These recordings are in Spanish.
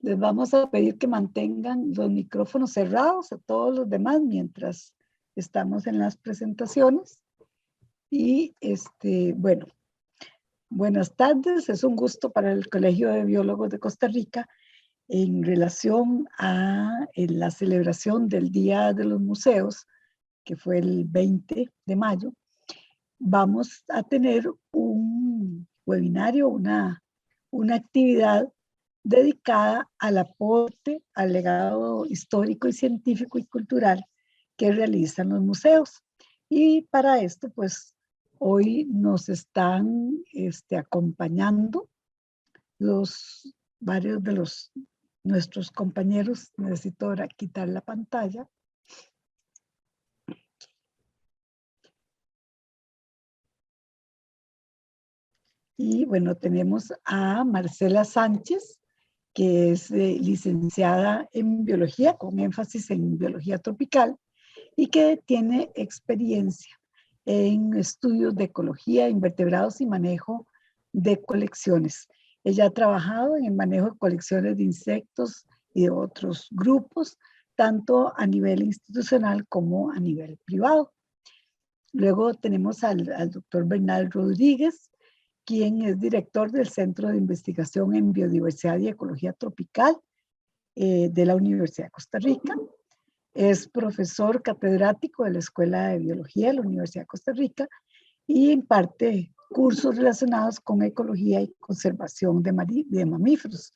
Les vamos a pedir que mantengan los micrófonos cerrados a todos los demás mientras estamos en las presentaciones. Y bueno, buenas tardes. Es un gusto para el Colegio de Biólogos de Costa Rica en relación a la celebración del Día de los Museos, que fue el 20 de mayo. Vamos a tener un webinario, una actividad dedicada al aporte al legado histórico y científico y cultural que realizan los museos. Y para esto, pues, hoy nos están acompañando varios de nuestros compañeros. Necesito ahora quitar la pantalla. Y bueno, tenemos a Marcela Sánchez, que es licenciada en biología, con énfasis en biología tropical, y que tiene experiencia en estudios de ecología, invertebrados y manejo de colecciones. Ella ha trabajado en el manejo de colecciones de insectos y de otros grupos, tanto a nivel institucional como a nivel privado. Luego tenemos al doctor Bernal Rodríguez, quien es director del Centro de Investigación en Biodiversidad y Ecología Tropical de la Universidad de Costa Rica. Es profesor catedrático de la Escuela de Biología de la Universidad de Costa Rica y imparte cursos relacionados con ecología y conservación de mamíferos.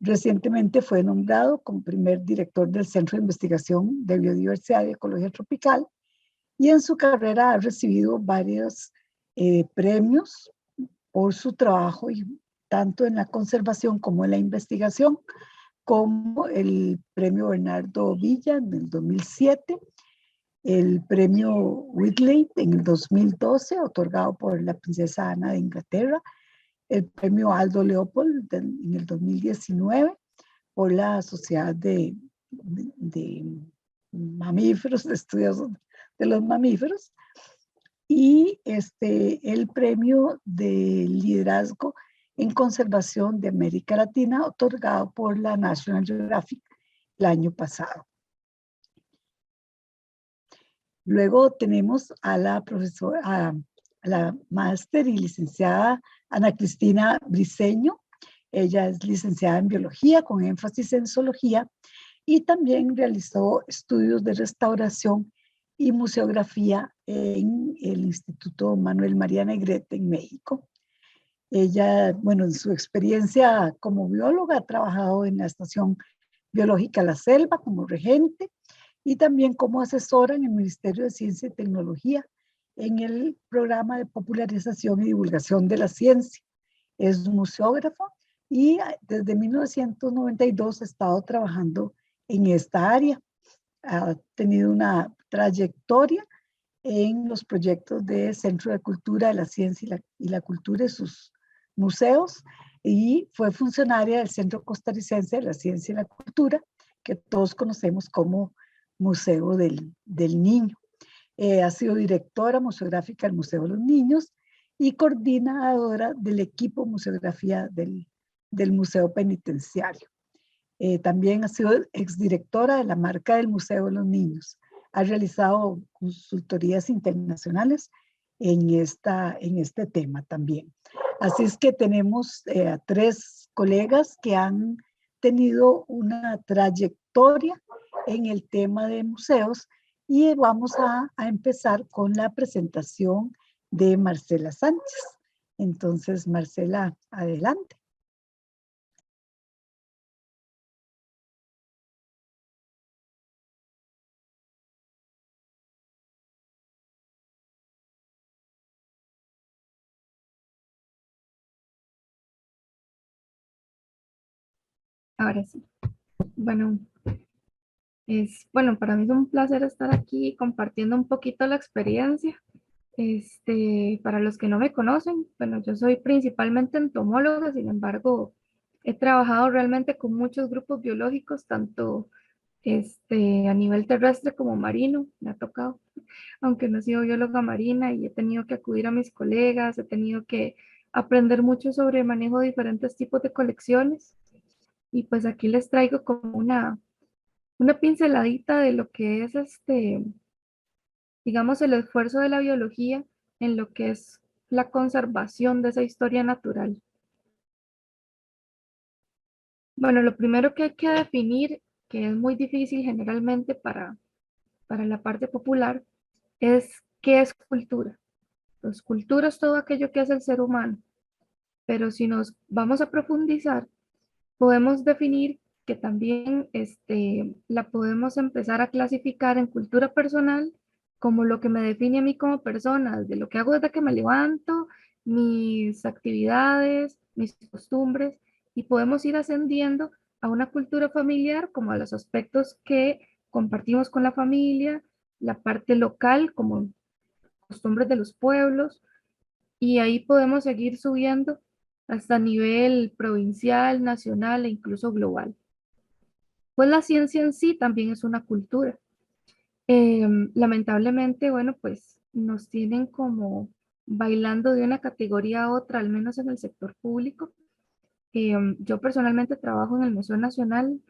Recientemente fue nombrado como primer director del Centro de Investigación de Biodiversidad y Ecología Tropical, y en su carrera ha recibido varios premios por su trabajo, y tanto en la conservación como en la investigación, como el premio Bernardo Villa en el 2007, el premio Whitley en el 2012, otorgado por la princesa Ana de Inglaterra, el premio Aldo Leopold en el 2019 por la Sociedad de Mamíferos, de Estudios de los Mamíferos, y el premio de liderazgo en conservación de América Latina, otorgado por la National Geographic el año pasado. Luego tenemos a la profesora, a la máster y licenciada Ana Cristina Briceño. Ella es licenciada en biología con énfasis en zoología y también realizó estudios de restauración y museografía en el Instituto Manuel María Negrete en México. Ella, bueno, en su experiencia como bióloga ha trabajado en la Estación Biológica La Selva como regente y también como asesora en el Ministerio de Ciencia y Tecnología en el programa de popularización y divulgación de la ciencia. Es museógrafa y desde 1992 ha estado trabajando en esta área. Ha tenido una trayectoria en los proyectos de Centro de Cultura de la Ciencia y la Cultura y sus museos, y fue funcionaria del Centro Costarricense de la Ciencia y la Cultura, que todos conocemos como Museo del Niño. Ha sido directora museográfica del Museo de los Niños y coordinadora del equipo museografía del Museo Penitenciario. También ha sido exdirectora de la marca del Museo de los Niños. Ha realizado consultorías internacionales en este tema también. Así es que tenemos a 3 colegas que han tenido una trayectoria en el tema de museos, y vamos a empezar con la presentación de Marcela Sánchez. Entonces, Marcela, adelante. Ahora sí. Bueno, para mí es un placer estar aquí compartiendo un poquito la experiencia. Para los que no me conocen, bueno, yo soy principalmente entomóloga, sin embargo, he trabajado realmente con muchos grupos biológicos, tanto a nivel terrestre como marino, me ha tocado, aunque no he sido bióloga marina y he tenido que acudir a mis colegas, he tenido que aprender mucho sobre el manejo de diferentes tipos de colecciones. Y pues aquí les traigo como una pinceladita de lo que es digamos, el esfuerzo de la biología en lo que es la conservación de esa historia natural. Bueno, lo primero que hay que definir, que es muy difícil generalmente para la parte popular, es qué es cultura. Pues cultura es todo aquello que hace el ser humano, pero si nos vamos a profundizar, podemos definir que también la podemos empezar a clasificar en cultura personal como lo que me define a mí como persona, de lo que hago desde que me levanto, mis actividades, mis costumbres, y podemos ir ascendiendo a una cultura familiar como a los aspectos que compartimos con la familia, la parte local como costumbres de los pueblos, y ahí podemos seguir subiendo hasta nivel provincial, nacional e incluso global. Pues la ciencia en sí también es una cultura. Lamentablemente, bueno, pues nos tienen como bailando de una categoría a otra, al menos en el sector público. Yo personalmente trabajo en el Museo Nacional,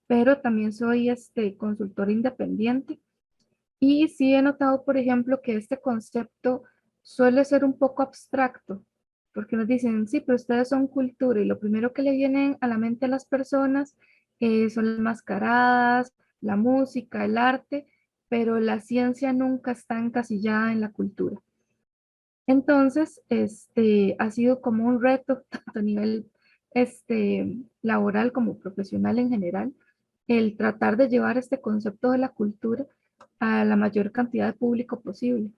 pero también soy consultora independiente y sí he notado, por ejemplo, que este concepto suele ser un poco abstracto, porque nos dicen, sí, pero ustedes son cultura y lo primero que le vienen a la mente a las personas son las mascaradas, la música, el arte, pero la ciencia nunca está encasillada en la cultura. Entonces, ha sido como un reto, tanto a nivel laboral como profesional en general, el tratar de llevar este concepto de la cultura a la mayor cantidad de público posible.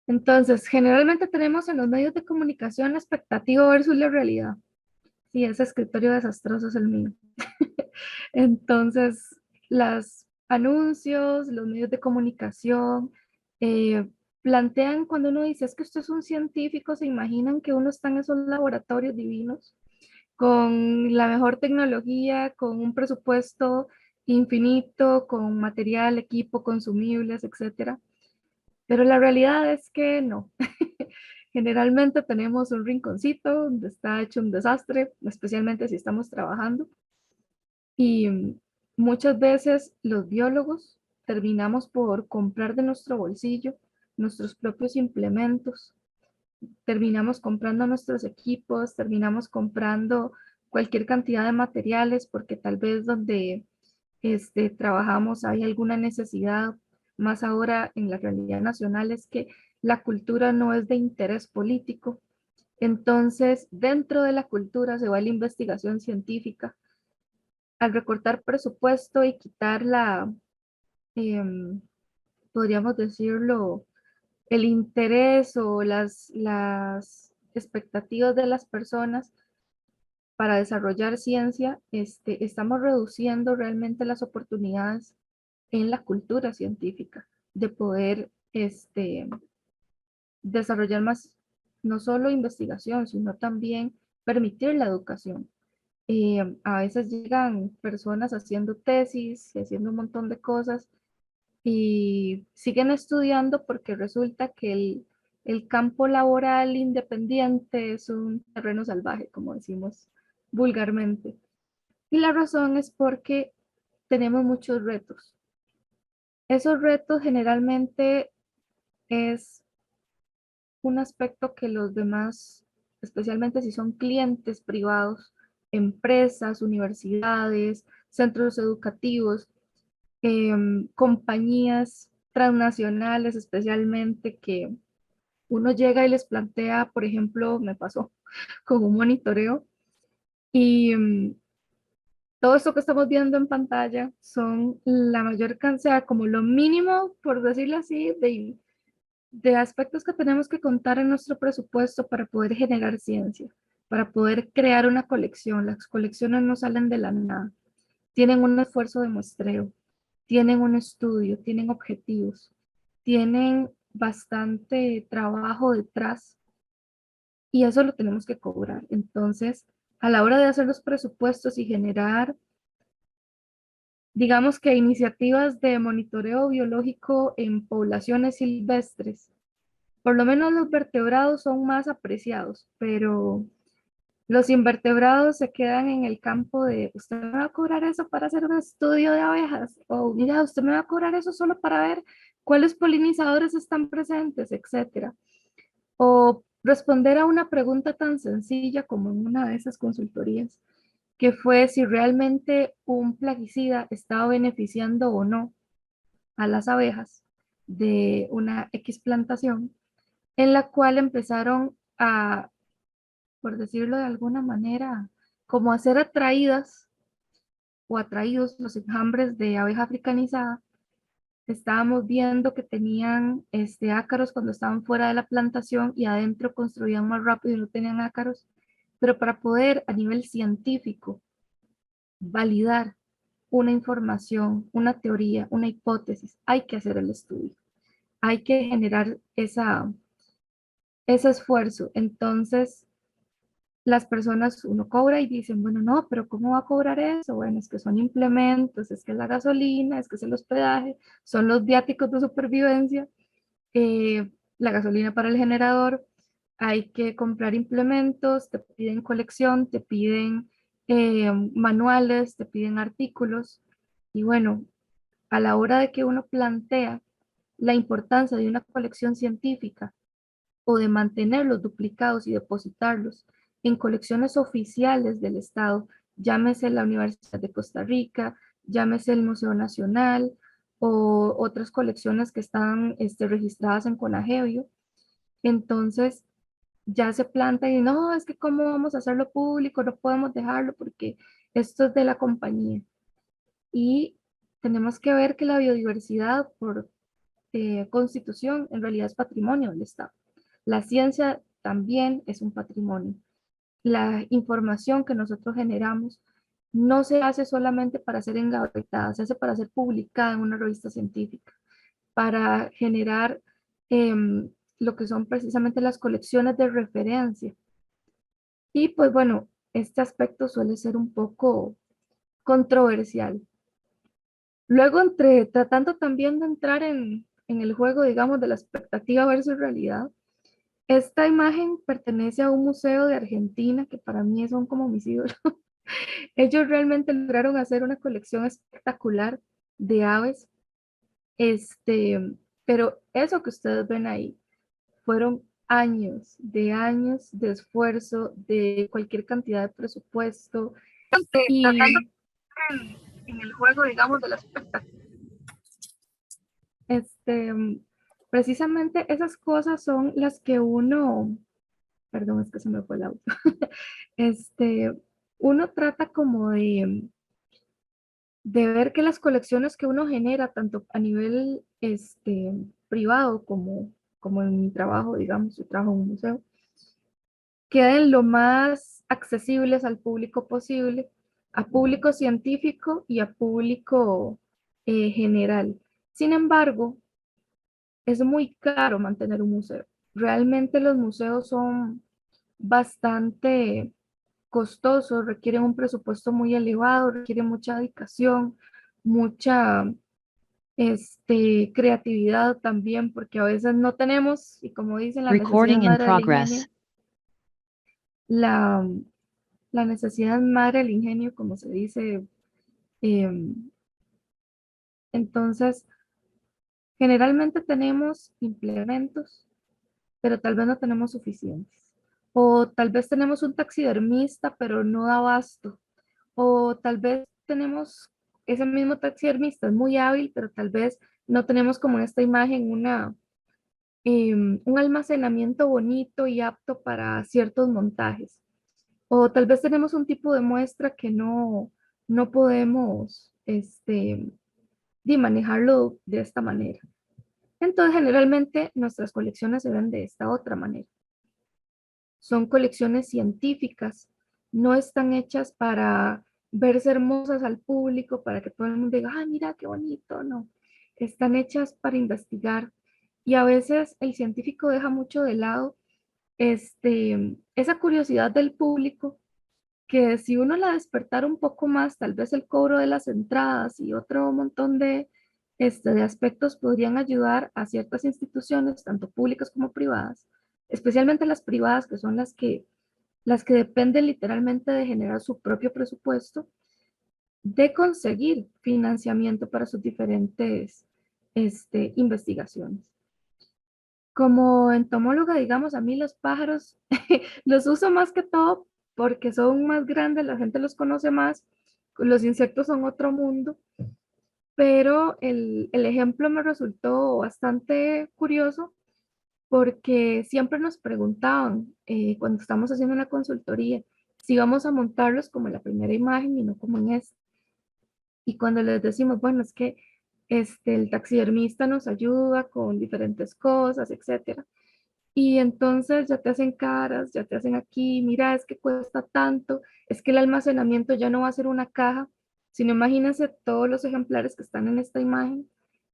Entonces, generalmente tenemos en los medios de comunicación la expectativa versus la realidad. Sí, ese escritorio desastroso es el mío. Entonces, los anuncios, los medios de comunicación, eh, plantean cuando uno dice, es que usted es un científico, se imaginan que uno está en esos laboratorios divinos, con la mejor tecnología, con un presupuesto infinito, con material, equipo, consumibles, etcétera. Pero la realidad es que no. Generalmente tenemos un rinconcito donde está hecho un desastre, especialmente si estamos trabajando. Y muchas veces los biólogos terminamos por comprar de nuestro bolsillo nuestros propios implementos, terminamos comprando nuestros equipos, terminamos comprando cualquier cantidad de materiales porque tal vez donde trabajamos hay alguna necesidad. Más ahora en la realidad nacional es que la cultura no es de interés político. Entonces, dentro de la cultura se va la investigación científica. Al recortar presupuesto y quitar em, podríamos decirlo, el interés o las expectativas de las personas para desarrollar ciencia, estamos reduciendo realmente las oportunidades en la cultura científica de poder desarrollar más, no solo investigación, sino también permitir la educación. A veces llegan personas haciendo tesis y haciendo un montón de cosas y siguen estudiando porque resulta que el campo laboral independiente es un terreno salvaje, como decimos vulgarmente. Y la razón es porque tenemos muchos retos. Esos retos generalmente es un aspecto que los demás, especialmente si son clientes privados, empresas, universidades, centros educativos, compañías transnacionales especialmente que uno llega y les plantea, por ejemplo, me pasó con un monitoreo y todo esto que estamos viendo en pantalla son la mayor cantidad, como lo mínimo, por decirlo así, de aspectos que tenemos que contar en nuestro presupuesto para poder generar ciencia, para poder crear una colección. Las colecciones no salen de la nada, tienen un esfuerzo de muestreo, tienen un estudio, tienen objetivos, tienen bastante trabajo detrás y eso lo tenemos que cobrar. Entonces, a la hora de hacer los presupuestos y generar, digamos que iniciativas de monitoreo biológico en poblaciones silvestres, Por lo menos los vertebrados son más apreciados, pero los invertebrados se quedan en el campo de, usted me va a cobrar eso para hacer un estudio de abejas, o mira, usted me va a cobrar eso solo para ver cuáles polinizadores están presentes, etcétera. O responder a una pregunta tan sencilla como en una de esas consultorías, que fue si realmente un plaguicida estaba beneficiando o no a las abejas de una X plantación, en la cual empezaron a, por decirlo de alguna manera, como a ser atraídas o atraídos los enjambres de abeja africanizada. Estábamos viendo que tenían ácaros cuando estaban fuera de la plantación y adentro construían más rápido y no tenían ácaros. Pero para poder a nivel científico validar una información, una teoría, una hipótesis, hay que hacer el estudio, hay que generar ese esfuerzo. Entonces, las personas, uno cobra y dicen, bueno, no, pero ¿cómo va a cobrar eso? Bueno, es que son implementos, es que es la gasolina, es que es el hospedaje, son los viáticos de supervivencia, la gasolina para el generador, hay que comprar implementos, te piden colección, te piden manuales, te piden artículos. Y bueno, a la hora de que uno plantea la importancia de una colección científica o de mantenerlos duplicados y depositarlos en colecciones oficiales del Estado, llámese la Universidad de Costa Rica, llámese el Museo Nacional o otras colecciones que están registradas en CONAGEBIO. Entonces ya se planta y no, es que cómo vamos a hacerlo público, no podemos dejarlo porque esto es de la compañía. Y tenemos que ver que la biodiversidad por constitución en realidad es patrimonio del Estado. La ciencia también es un patrimonio. La información que nosotros generamos no se hace solamente para ser engavetada, se hace para ser publicada en una revista científica, para generar lo que son precisamente las colecciones de referencia. Y pues bueno, este aspecto suele ser un poco controversial. Luego, tratando también de entrar en el juego, digamos, de la expectativa versus realidad, esta imagen pertenece a un museo de Argentina, que para mí son como mis ídolos. Ellos realmente lograron hacer una colección espectacular de aves, este, pero eso que ustedes ven ahí fueron años de esfuerzo, de cualquier cantidad de presupuesto y tratando en el juego, digamos, de la expectativa. Este, precisamente esas cosas son las que uno, perdón, es que se me fue el auto. este, Uno trata como de ver que las colecciones que uno genera, tanto a nivel privado como en mi trabajo, digamos, yo trabajo en un museo, queden lo más accesibles al público posible, a público científico y a público general. Sin embargo, es muy caro mantener un museo. Realmente los museos son bastante costosos, requieren un presupuesto muy elevado, requieren mucha dedicación, mucha creatividad también, porque a veces no tenemos, y como dicen, la necesidad Recording in madre del ingenio, progress. la, la necesidad madre del ingenio, como se dice. em, entonces, generalmente tenemos implementos, pero tal vez no tenemos suficientes. O tal vez tenemos un taxidermista, pero no da abasto. O tal vez tenemos ese mismo taxidermista, es muy hábil, pero tal vez no tenemos como en esta imagen un almacenamiento bonito y apto para ciertos montajes. O tal vez tenemos un tipo de muestra que no podemos manejarlo de esta manera. Entonces, generalmente nuestras colecciones se ven de esta otra manera. Son colecciones científicas, no están hechas para verse hermosas al público, para que todo el mundo diga, ah, mira qué bonito, no. Están hechas para investigar y a veces el científico deja mucho de lado esa curiosidad del público, que si uno la despertara un poco más, tal vez el cobro de las entradas y otro montón de aspectos podrían ayudar a ciertas instituciones, tanto públicas como privadas, especialmente las privadas, que son las que dependen literalmente de generar su propio presupuesto, de conseguir financiamiento para sus diferentes investigaciones. Como entomóloga, digamos, a mí los pájaros los uso más que todo porque son más grandes, la gente los conoce más, los insectos son otro mundo, pero el ejemplo me resultó bastante curioso porque siempre nos preguntaban cuando estamos haciendo una consultoría si vamos a montarlos como en la primera imagen y no como en esta. Y cuando les decimos, bueno, es que el taxidermista nos ayuda con diferentes cosas, etcétera. Y entonces ya te hacen caras, ya te hacen aquí, mira, es que cuesta tanto, es que el almacenamiento ya no va a ser una caja, sino imagínense todos los ejemplares que están en esta imagen,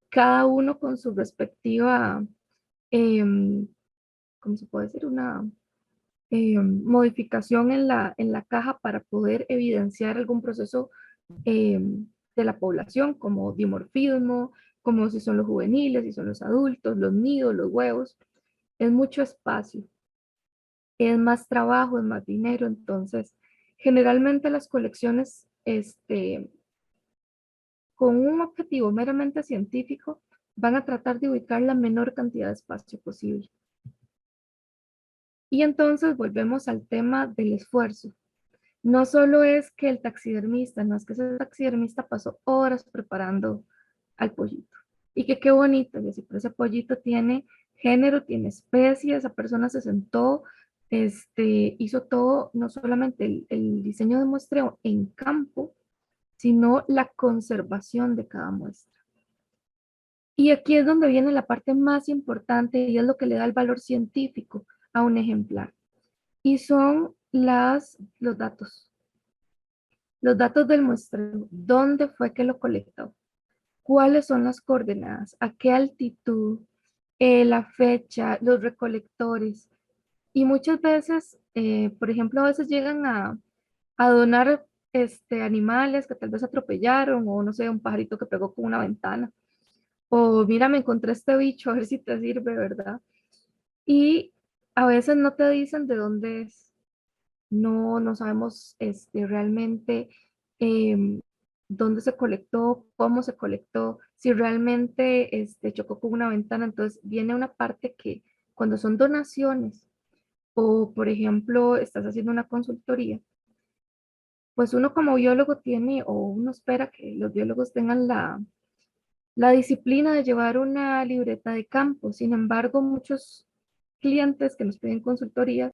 cada uno con su respectiva, em, ¿cómo se puede decir? Una modificación en la caja para poder evidenciar algún proceso de la población, como dimorfismo, como si son los juveniles, si son los adultos, los nidos, los huevos. Es mucho espacio, es más trabajo, es más dinero. Entonces, generalmente las colecciones, con un objetivo meramente científico, van a tratar de ubicar la menor cantidad de espacio posible. Y entonces volvemos al tema del esfuerzo. No solo es que el taxidermista, no es que ese taxidermista pasó horas preparando al pollito. Y que qué bonito, y así, pero ese pollito tiene género, tiene especie, esa persona se sentó, hizo todo, no solamente el diseño de muestreo en campo, sino la conservación de cada muestra. Y aquí es donde viene la parte más importante y es lo que le da el valor científico a un ejemplar. Y son los datos. Los datos del muestreo, dónde fue que lo colectó, cuáles son las coordenadas, a qué altitud, la fecha, los recolectores. Y muchas veces, por ejemplo, a veces llegan a donar animales que tal vez atropellaron o no sé, un pajarito que pegó con una ventana. O mira, me encontré este bicho, a ver si te sirve, ¿verdad? Y a veces no te dicen de dónde es. No, no sabemos realmente em, dónde se colectó, cómo se colectó, si realmente chocó con una ventana. Entonces viene una parte que cuando son donaciones o, por ejemplo, estás haciendo una consultoría, pues uno como biólogo tiene o uno espera que los biólogos tengan la disciplina de llevar una libreta de campo. Sin embargo, muchos clientes que nos piden consultoría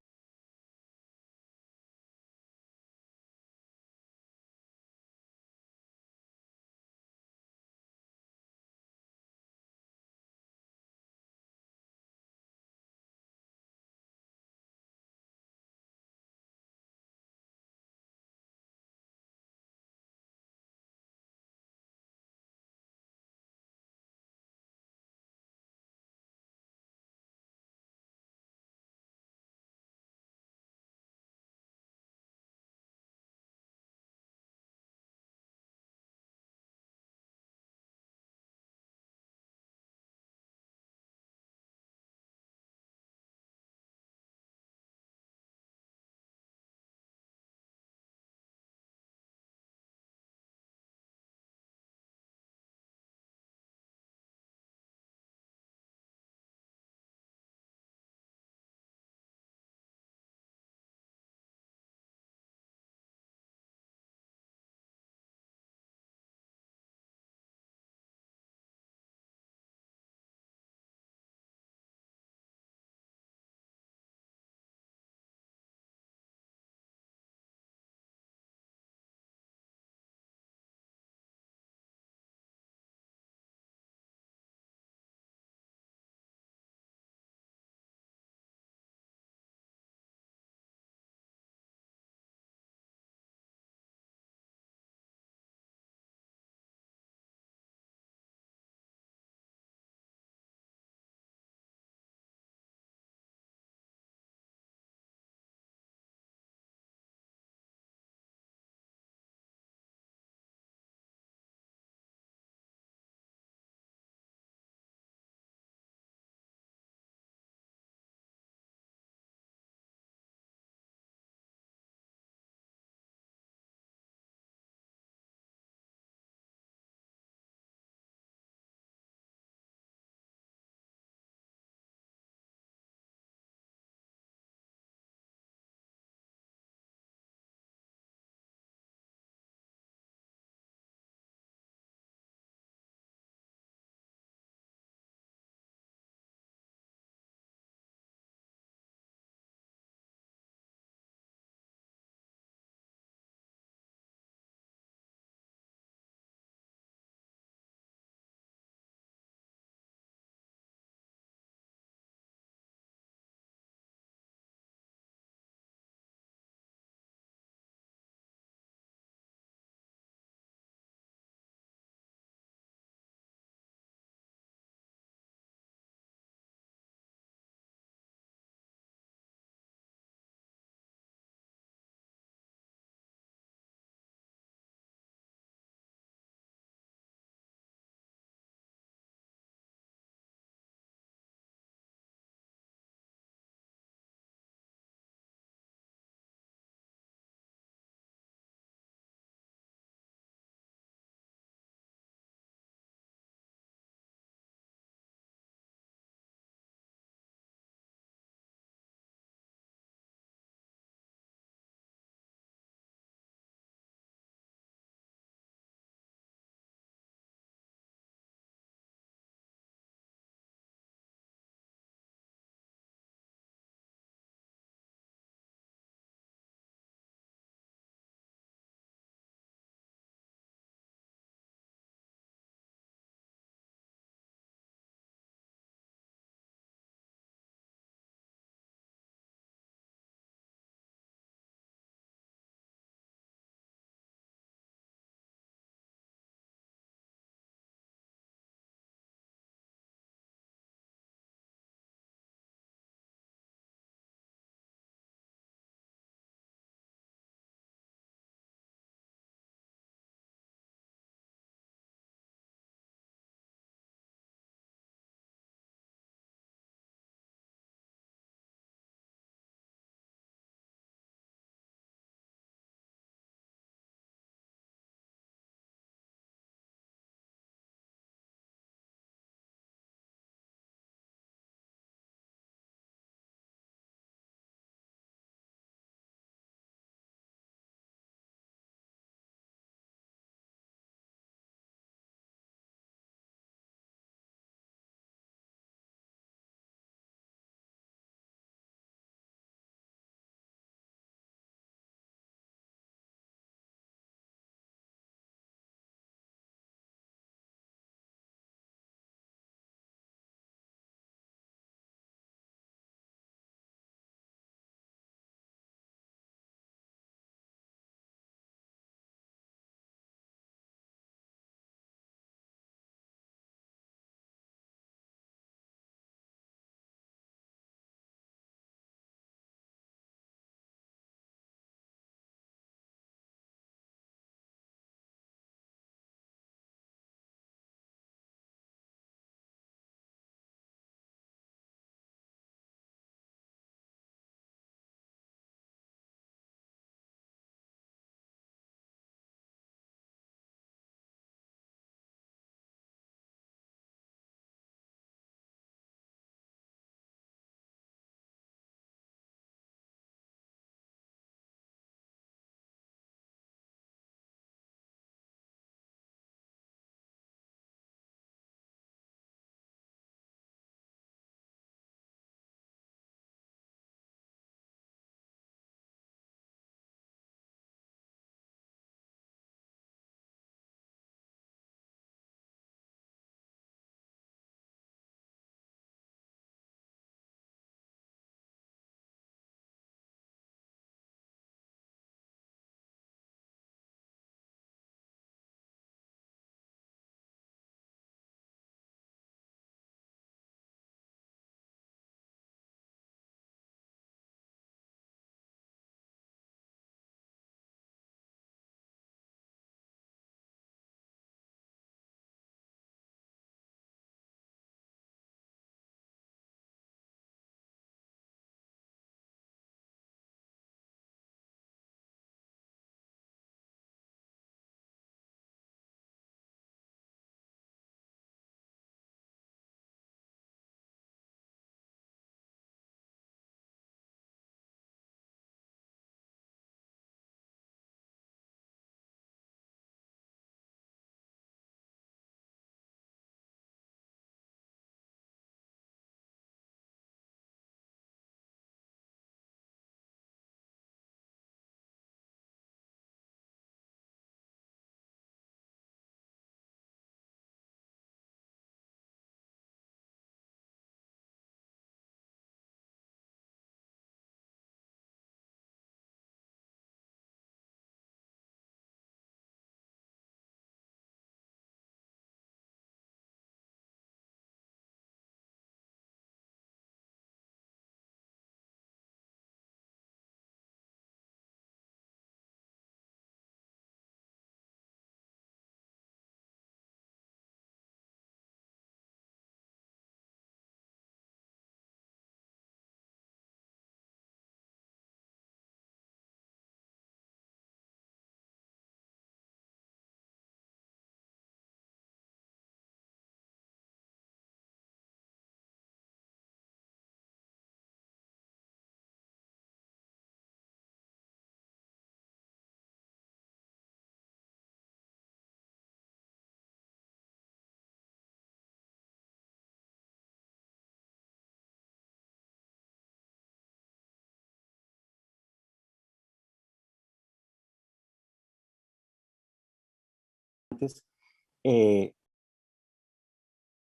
antes,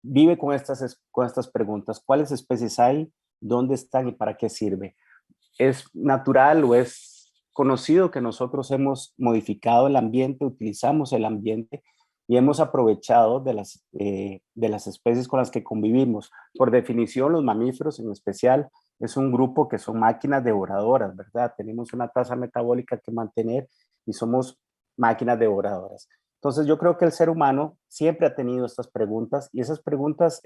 vive con estas preguntas. ¿Cuáles especies hay? ¿Dónde están y para qué sirve? Es natural o es conocido que nosotros hemos modificado el ambiente, utilizamos el ambiente y hemos aprovechado de las especies con las que convivimos. Por definición, los mamíferos en especial es un grupo que son máquinas devoradoras, ¿verdad? Tenemos una tasa metabólica que mantener y somos máquinas devoradoras. Entonces yo creo que el ser humano siempre ha tenido estas preguntas y esas preguntas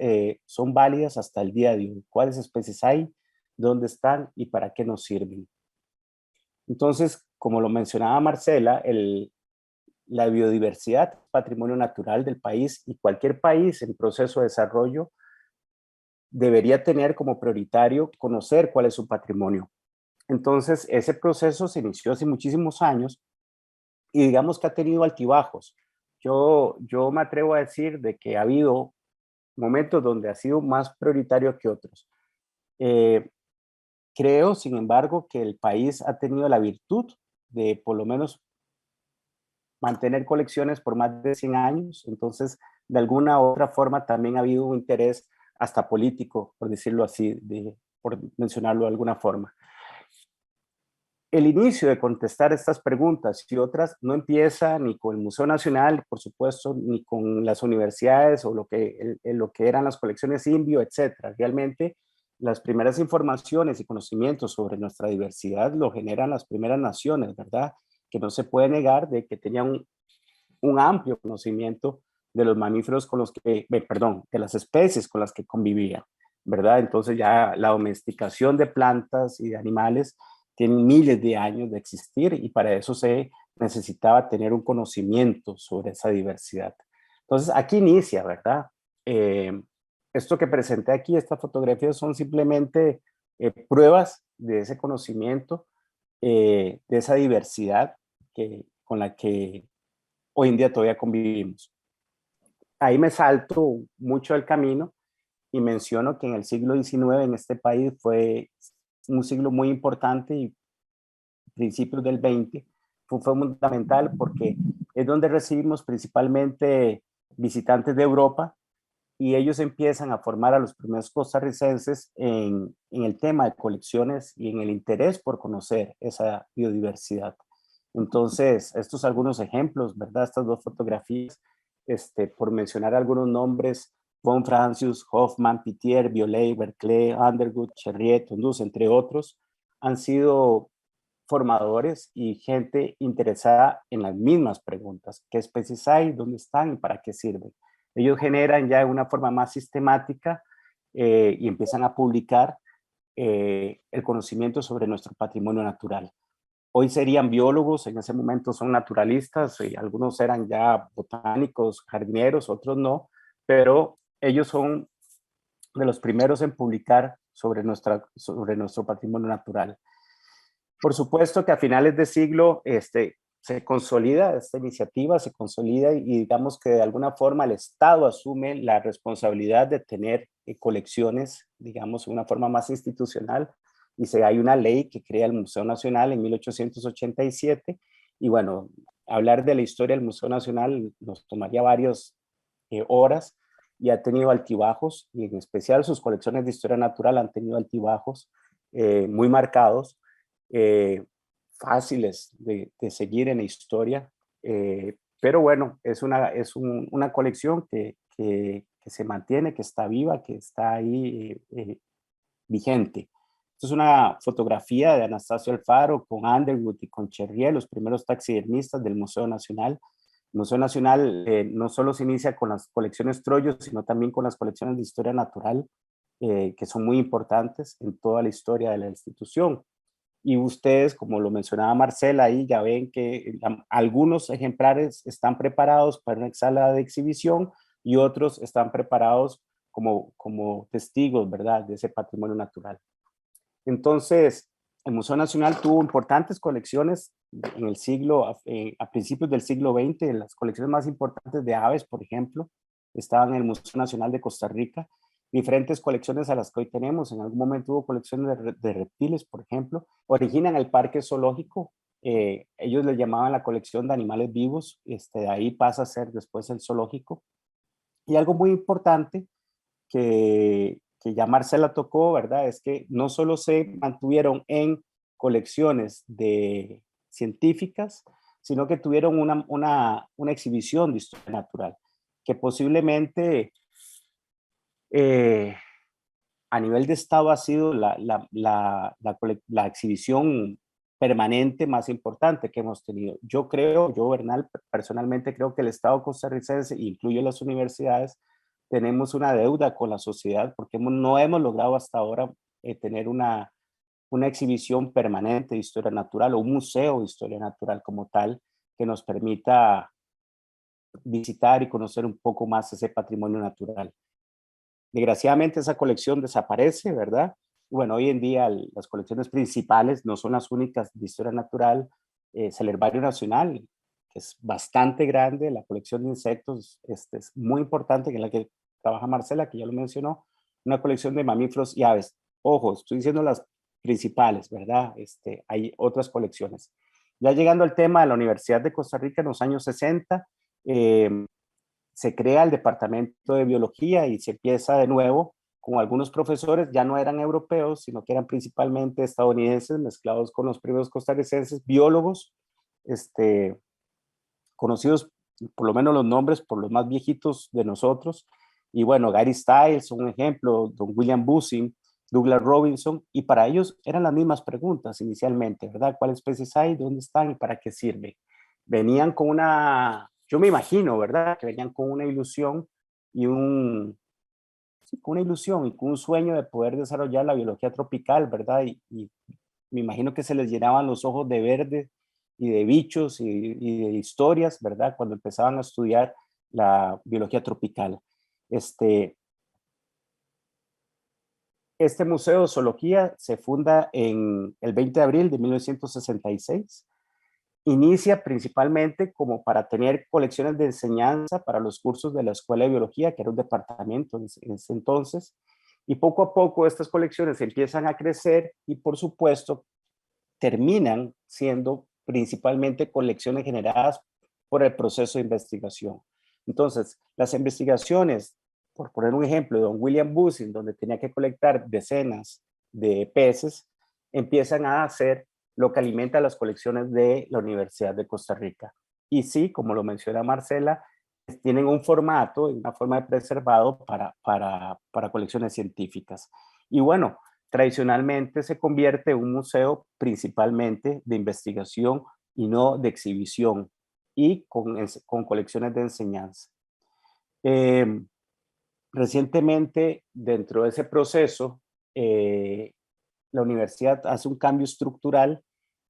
son válidas hasta el día de hoy. ¿Cuáles especies hay? ¿Dónde están? ¿Y para qué nos sirven? Entonces, como lo mencionaba Marcela, la biodiversidad es patrimonio natural del país y cualquier país en proceso de desarrollo debería tener como prioritario conocer cuál es su patrimonio. Entonces, ese proceso se inició hace muchísimos años y digamos que ha tenido altibajos. Yo me atrevo a decir de que ha habido momentos donde ha sido más prioritario que otros. Creo, sin embargo, que el país ha tenido la virtud de por lo menos mantener colecciones por más de 100 años. Entonces, de alguna u otra forma también ha habido un interés hasta político, por decirlo así, por mencionarlo de alguna forma. El inicio de contestar estas preguntas y otras no empieza ni con el Museo Nacional, por supuesto, ni con las universidades o lo que eran las colecciones Inbio, etcétera. Realmente, las primeras informaciones y conocimientos sobre nuestra diversidad lo generan las primeras naciones, ¿verdad? Que no se puede negar de que tenían un amplio conocimiento de los mamíferos con los que, de las especies con las que convivían, ¿verdad? Entonces ya la domesticación de plantas y de animales tienen miles de años de existir y para eso se necesitaba tener un conocimiento sobre esa diversidad. Entonces aquí inicia, ¿verdad? Esto que presenté aquí, estas fotografías son simplemente pruebas de ese conocimiento, de esa diversidad con la que hoy en día todavía convivimos. Ahí me salto mucho el camino y menciono que en el siglo XIX en este país fue un siglo muy importante y principios del XX fue fundamental porque es donde recibimos principalmente visitantes de Europa y ellos empiezan a formar a los primeros costarricenses en el tema de colecciones y en el interés por conocer esa biodiversidad. Entonces, estos algunos ejemplos, ¿verdad? Estas dos fotografías, por mencionar algunos nombres, von Francius, Hoffman, Pittier, Violet, Berkeley, Underwood, Cherriet, Tondús, entre otros, han sido formadores y gente interesada en las mismas preguntas. ¿Qué especies hay? ¿Dónde están? ¿Y para qué sirven? Ellos generan ya de una forma más sistemática y empiezan a publicar el conocimiento sobre nuestro patrimonio natural. Hoy serían biólogos, en ese momento son naturalistas, y algunos eran ya botánicos, jardineros, otros no, pero ellos son de los primeros en publicar sobre nuestro patrimonio natural. Por supuesto que a finales de siglo se consolida esta iniciativa, se consolida y digamos que de alguna forma el Estado asume la responsabilidad de tener colecciones, digamos, de una forma más institucional. Y hay una ley que crea el Museo Nacional en 1887. Y bueno, hablar de la historia del Museo Nacional nos tomaría varias horas y ha tenido altibajos, y en especial sus colecciones de historia natural han tenido altibajos muy marcados, fáciles de seguir en la historia, pero bueno, es una colección que se mantiene, que está viva, que está ahí vigente. Esto es una fotografía de Anastasio Alfaro con Underwood y con Cherrier, los primeros taxidermistas del Museo Nacional. El Museo Nacional no solo se inicia con las colecciones Troyos, sino también con las colecciones de historia natural, que son muy importantes en toda la historia de la institución. Y ustedes, como lo mencionaba Marcela, ahí ya ven que algunos ejemplares están preparados para una sala de exhibición y otros están preparados como testigos, ¿verdad?, de ese patrimonio natural. Entonces, el Museo Nacional tuvo importantes colecciones en el a principios del siglo XX. Las colecciones más importantes de aves, por ejemplo, estaban en el Museo Nacional de Costa Rica. Diferentes colecciones a las que hoy tenemos. En algún momento hubo colecciones de reptiles, por ejemplo. Originan el Parque Zoológico Ellos le llamaban la colección de animales vivos, de ahí pasa a ser después el zoológico. Y algo muy importante que ya Marcela tocó, ¿verdad? Es que no solo se mantuvieron en colecciones de científicas, sino que tuvieron una exhibición de historia natural, que posiblemente a nivel de Estado ha sido la exhibición permanente más importante que hemos tenido. Yo Bernal, personalmente creo que el Estado costarricense, incluye las universidades, tenemos una deuda con la sociedad porque no hemos logrado hasta ahora tener una exhibición permanente de historia natural o un museo de historia natural como tal que nos permita visitar y conocer un poco más ese patrimonio natural. Desgraciadamente esa colección desaparece, ¿verdad? Bueno, hoy en día las colecciones principales no son las únicas de historia natural. El Herbario Nacional, que es bastante grande, la colección de insectos es muy importante, que es la que trabaja Marcela, que ya lo mencionó, una colección de mamíferos y aves. Ojo, estoy diciendo las principales, ¿verdad? Hay otras colecciones. Ya llegando al tema de la Universidad de Costa Rica en los años 60, se crea el departamento de biología y se empieza de nuevo con algunos profesores, ya no eran europeos, sino que eran principalmente estadounidenses mezclados con los primeros costarricenses, biólogos, conocidos por lo menos los nombres por los más viejitos de nosotros. Y bueno, Gary Stiles, un ejemplo, don William Bussing, Douglas Robinson, y para ellos eran las mismas preguntas inicialmente, ¿verdad? ¿Cuáles especies hay? ¿Dónde están? ¿Y para qué sirven? Venían con yo me imagino, ¿verdad? Que venían con una ilusión y con una ilusión y con un sueño de poder desarrollar la biología tropical, ¿verdad? Y me imagino que se les llenaban los ojos de verde y de bichos y de historias, ¿verdad? Cuando empezaban a estudiar la biología tropical. Este Museo de Zoología se funda en el 20 de abril de 1966. Inicia principalmente como para tener colecciones de enseñanza para los cursos de la Escuela de Biología, que era un departamento en ese entonces, y poco a poco estas colecciones empiezan a crecer y por supuesto terminan siendo principalmente colecciones generadas por el proceso de investigación. Entonces, las investigaciones, por poner un ejemplo, de don William Bussing, donde tenía que colectar decenas de peces, empiezan a hacer lo que alimenta las colecciones de la Universidad de Costa Rica. Y sí, como lo menciona Marcela, tienen un formato, una forma de preservado para colecciones científicas. Y bueno, tradicionalmente se convierte en un museo principalmente de investigación y no de exhibición, y con colecciones de enseñanza. Recientemente, dentro de ese proceso, la universidad hace un cambio estructural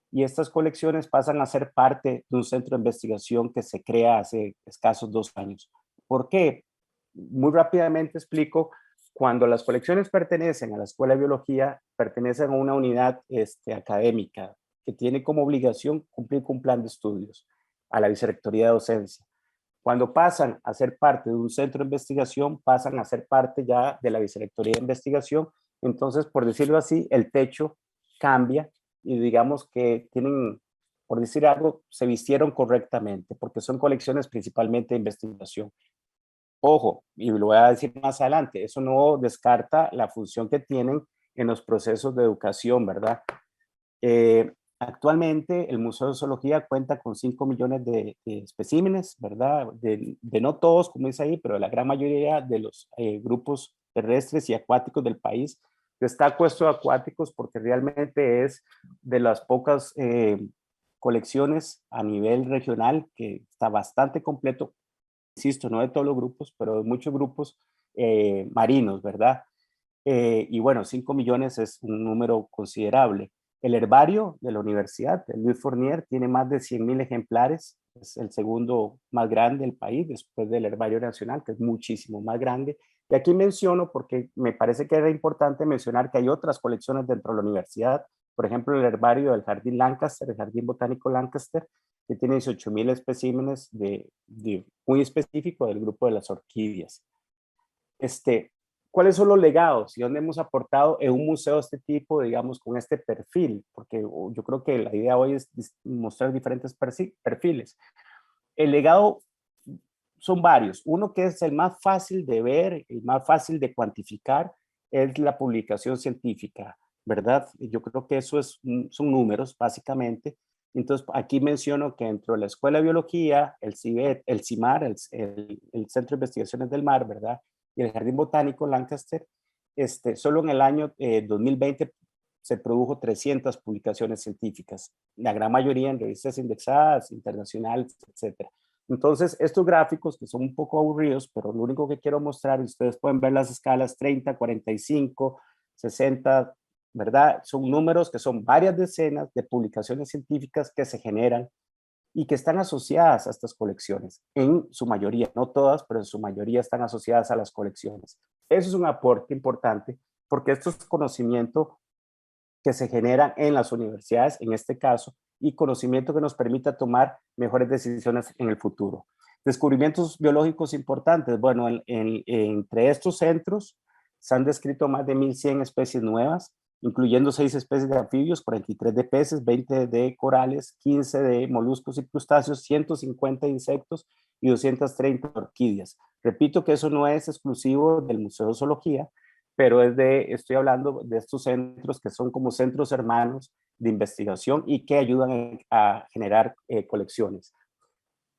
y estas colecciones pasan a ser parte de un centro de investigación que se crea hace escasos 2 años. ¿Por qué? Muy rápidamente explico. Cuando las colecciones pertenecen a la Escuela de Biología, pertenecen a una unidad académica que tiene como obligación cumplir con un plan de estudios a la Vicerrectoría de Docencia. Cuando pasan a ser parte de un centro de investigación, pasan a ser parte ya de la Vicerrectoría de Investigación. Entonces, por decirlo así, el techo cambia y digamos que tienen, por decir algo, se vistieron correctamente, porque son colecciones principalmente de investigación. Ojo, y lo voy a decir más adelante, eso no descarta la función que tienen en los procesos de educación, ¿verdad? Actualmente el Museo de Zoología cuenta con 5 millones de especímenes, ¿verdad? De no todos, como dice ahí, pero de la gran mayoría de los grupos terrestres y acuáticos del país. Destaco estos acuáticos porque realmente es de las pocas colecciones a nivel regional que está bastante completo. Insisto, no de todos los grupos, pero de muchos grupos marinos, ¿verdad? Y bueno, 5 millones es un número considerable. El herbario de la universidad, el Louis Fournier, tiene más de 100,000 ejemplares. Es el segundo más grande del país, después del Herbario Nacional, que es muchísimo más grande. Y aquí menciono, porque me parece que era importante mencionar que hay otras colecciones dentro de la universidad. Por ejemplo, el herbario del Jardín Lancaster, el Jardín Botánico Lancaster, que tiene 18,000 especímenes muy específico del grupo de las orquídeas. ¿cuáles son los legados y dónde hemos aportado en un museo de este tipo, digamos, con este perfil? Porque yo creo que la idea hoy es mostrar diferentes perfiles. El legado son varios. Uno que es el más fácil de ver, el más fácil de cuantificar, es la publicación científica, ¿verdad? Yo creo que eso son números, básicamente. Entonces, aquí menciono que dentro de la Escuela de Biología, el CIBET, el CIMAR, el Centro de Investigaciones del Mar, ¿verdad? Y el Jardín Botánico Lancaster, solo en el año 2020 se produjo 300 publicaciones científicas, la gran mayoría en revistas indexadas, internacionales, etcétera. Entonces, estos gráficos que son un poco aburridos, pero lo único que quiero mostrar, y ustedes pueden ver las escalas 30, 45, 60, ¿verdad? Son números que son varias decenas de publicaciones científicas que se generan y que están asociadas a estas colecciones, en su mayoría, no todas, pero en su mayoría están asociadas a las colecciones. Eso es un aporte importante, porque esto es conocimiento que se generan en las universidades, en este caso, y conocimiento que nos permita tomar mejores decisiones en el futuro. Descubrimientos biológicos importantes. Bueno, entre estos centros se han descrito más de 1.100 especies nuevas, incluyendo 6 especies de anfibios, 43 de peces, 20 de corales, 15 de moluscos y crustáceos, 150 insectos y 230 orquídeas. Repito que eso no es exclusivo del Museo de Zoología, pero estoy hablando de estos centros que son como centros hermanos de investigación y que ayudan a generar colecciones.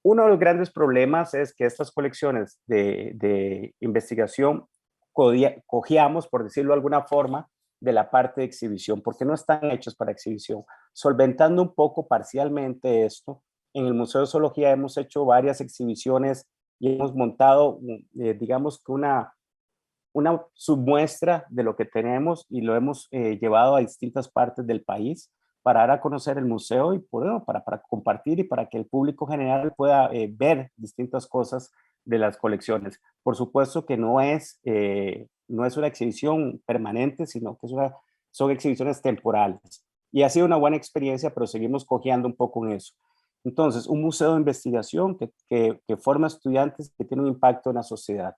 Uno de los grandes problemas es que estas colecciones de investigación cogíamos, por decirlo de alguna forma, de la parte de exhibición, porque no están hechos para exhibición. Solventando un poco parcialmente esto, en el Museo de Zoología hemos hecho varias exhibiciones y hemos montado, digamos que una submuestra de lo que tenemos y lo hemos llevado a distintas partes del país para dar a conocer el museo y bueno, para compartir y para que el público general pueda ver distintas cosas de las colecciones. Por supuesto que no es una exhibición permanente, sino que son exhibiciones temporales. Y ha sido una buena experiencia, pero seguimos cojeando un poco en eso. Entonces, un museo de investigación que forma estudiantes que tiene un impacto en la sociedad.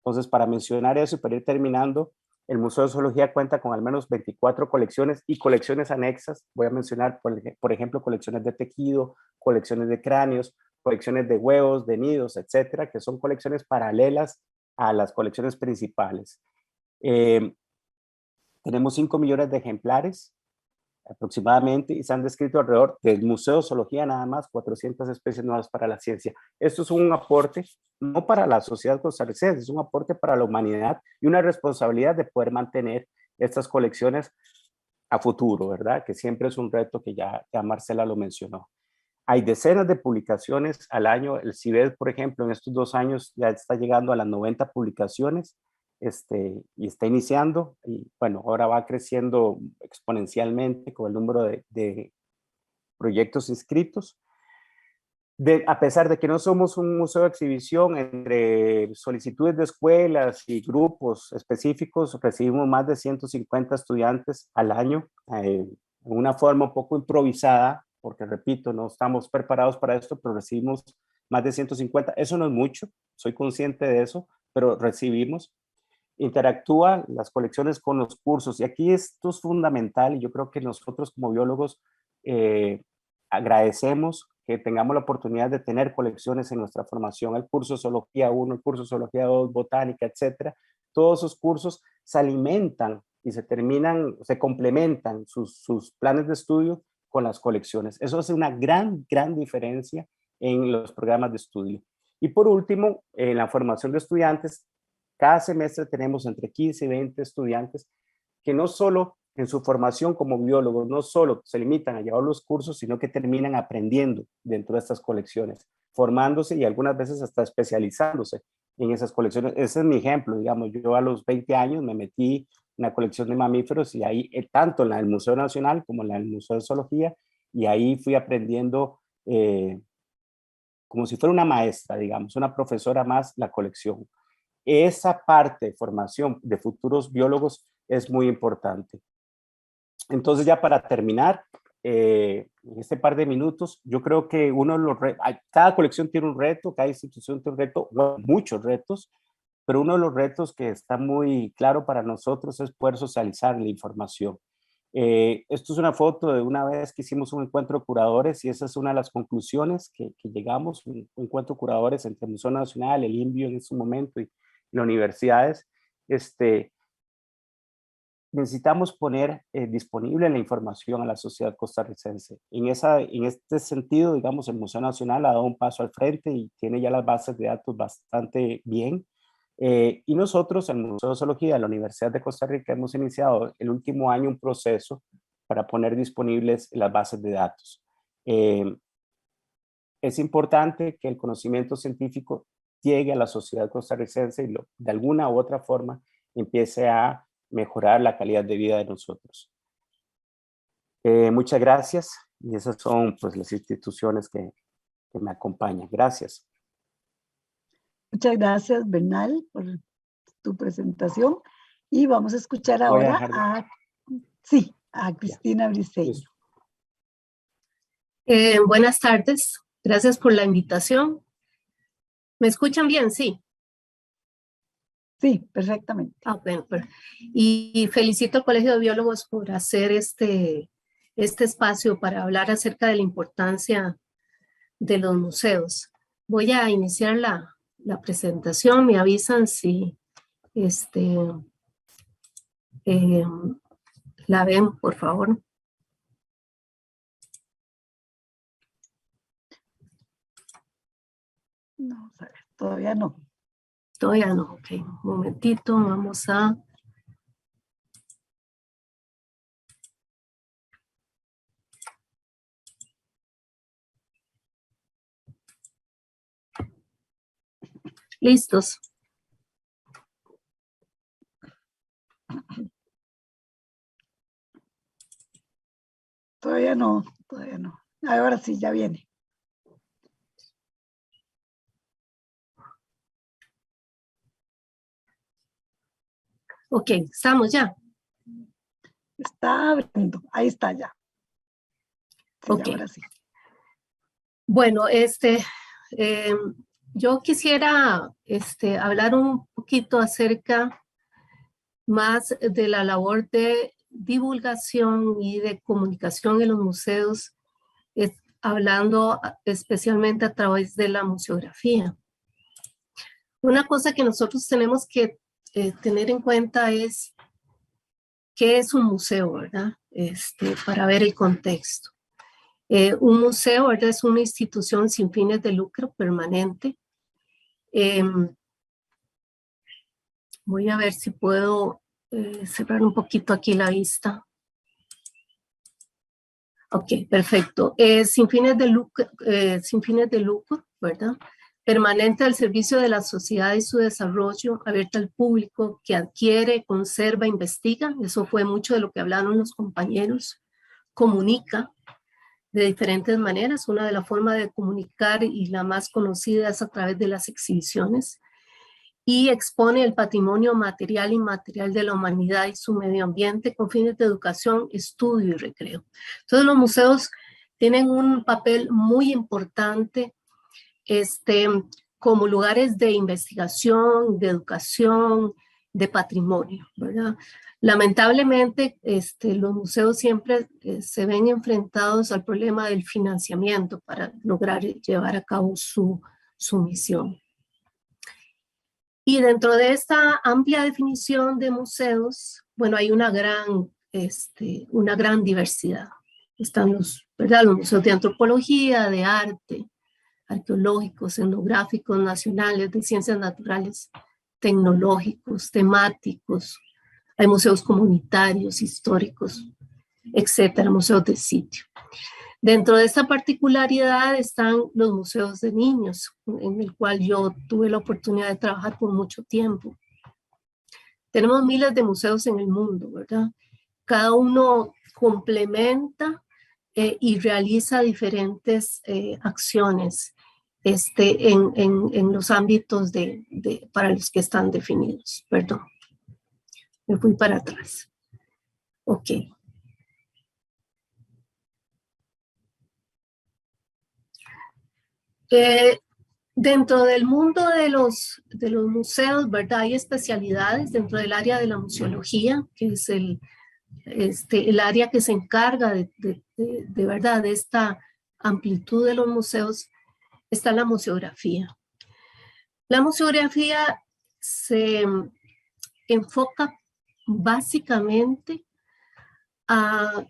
Entonces, para mencionar eso y para ir terminando, el Museo de Zoología cuenta con al menos 24 colecciones y colecciones anexas. Voy a mencionar, por ejemplo, colecciones de tejido, colecciones de cráneos, colecciones de huevos, de nidos, etcétera, que son colecciones paralelas a las colecciones principales. Tenemos 5 millones de ejemplares aproximadamente, y se han descrito alrededor del Museo de Zoología nada más 400 especies nuevas para la ciencia. Esto es un aporte no para la sociedad costarricense, es un aporte para la humanidad y una responsabilidad de poder mantener estas colecciones a futuro, ¿verdad? Que siempre es un reto que ya Marcela lo mencionó. Hay decenas de publicaciones al año. El CIBED, por ejemplo, en estos 2 años ya está llegando a las 90 publicaciones y está iniciando. Y bueno, ahora va creciendo exponencialmente con el número de proyectos inscritos. A pesar de que no somos un museo de exhibición, entre solicitudes de escuelas y grupos específicos, recibimos más de 150 estudiantes al año, en una forma un poco improvisada, porque repito, no estamos preparados para esto, pero recibimos más de 150. Eso no es mucho, soy consciente de eso, pero recibimos. Interactúa las colecciones con los cursos, y aquí esto es fundamental, y yo creo que nosotros como biólogos agradecemos que tengamos la oportunidad de tener colecciones en nuestra formación, el curso Zoología 1, el curso Zoología 2, Botánica, etcétera. Todos esos cursos se alimentan y se complementan sus planes de estudio con las colecciones. Eso hace una gran diferencia en los programas de estudio. Y por último, en la formación de estudiantes, cada semestre tenemos entre 15 y 20 estudiantes que no solo en su formación como biólogos, no solo se limitan a llevar los cursos, sino que terminan aprendiendo dentro de estas colecciones, formándose y algunas veces hasta especializándose en esas colecciones. Ese es mi ejemplo, digamos, yo a los 20 años me metí en la colección de mamíferos y ahí, tanto en la del Museo Nacional como en la del Museo de Zoología, y ahí fui aprendiendo como si fuera una maestra, digamos, una profesora más, la colección. Esa parte de formación de futuros biólogos es muy importante. Entonces, ya para terminar, en este par de minutos, yo creo que cada colección tiene un reto, cada institución tiene un reto, muchos retos, pero uno de los retos que está muy claro para nosotros es poder socializar la información. Esto es una foto de una vez que hicimos un encuentro de curadores y esa es una de las conclusiones que llegamos, un encuentro de curadores entre el Museo Nacional, el INVIO en ese momento y las universidades. Necesitamos poner disponible la información a la sociedad costarricense. En este sentido, digamos, el Museo Nacional ha dado un paso al frente y tiene ya las bases de datos bastante bien. Y nosotros, el Museo de Zoología de la Universidad de Costa Rica, hemos iniciado el último año un proceso para poner disponibles las bases de datos. Es importante que el conocimiento científico llegue a la sociedad costarricense y de alguna u otra forma empiece a mejorar la calidad de vida de nosotros. Muchas gracias y esas son pues las instituciones que me acompañan. Gracias. Muchas gracias, Bernal, por tu presentación. Y vamos a escuchar ahora a Cristina Briceño. Buenas tardes. Gracias por la invitación. ¿Me escuchan bien? Sí. Sí, perfectamente. Bueno, y felicito al Colegio de Biólogos por hacer este espacio para hablar acerca de la importancia de los museos. Voy a iniciar la presentación. Me avisan si la ven, por favor. No, todavía no. Todavía no, ok. Un momentito, vamos a... ¿Listos? Todavía no, todavía no. Ahora sí, ya viene. Ok, estamos ya. Está abriendo, ahí está ya. Sí, ok. Ahora sí. Bueno, yo quisiera hablar un poquito acerca más de la labor de divulgación y de comunicación en los museos, hablando especialmente a través de la museografía. Una cosa que nosotros tenemos que tener en cuenta es qué es un museo, ¿verdad? Para ver el contexto. Un museo, ¿verdad? Es una institución sin fines de lucro permanente. Voy a ver si puedo cerrar un poquito aquí la vista. Ok, perfecto. Sin fines de lucro, ¿verdad? Permanente al servicio de la sociedad y su desarrollo, abierta al público, que adquiere, conserva, investiga. Eso fue mucho de lo que hablaron los compañeros. Comunica de diferentes maneras. Una de las formas de comunicar y la más conocida es a través de las exhibiciones. Y expone el patrimonio material e inmaterial de la humanidad y su medio ambiente con fines de educación, estudio y recreo. Entonces los museos tienen un papel muy importante como lugares de investigación, de educación, de patrimonio, ¿verdad? Lamentablemente, los museos siempre se ven enfrentados al problema del financiamiento para lograr llevar a cabo su misión. Y dentro de esta amplia definición de museos, bueno, hay una gran diversidad. Están los museos de antropología, de arte, arqueológicos, etnográficos, nacionales, de ciencias naturales, tecnológicos, temáticos. Hay museos comunitarios, históricos, etcétera, museos de sitio. Dentro de esta particularidad están los museos de niños, en el cual yo tuve la oportunidad de trabajar por mucho tiempo. Tenemos miles de museos en el mundo, ¿verdad? Cada uno complementa y realiza diferentes acciones en los ámbitos para los que están definidos. Perdón, me fui para atrás. Ok. Dentro del mundo de los museos, ¿verdad? Hay especialidades dentro del área de la museología, que es el área que se encarga de verdad de esta amplitud de los museos. Está la museografía. La museografía se enfoca básicamente a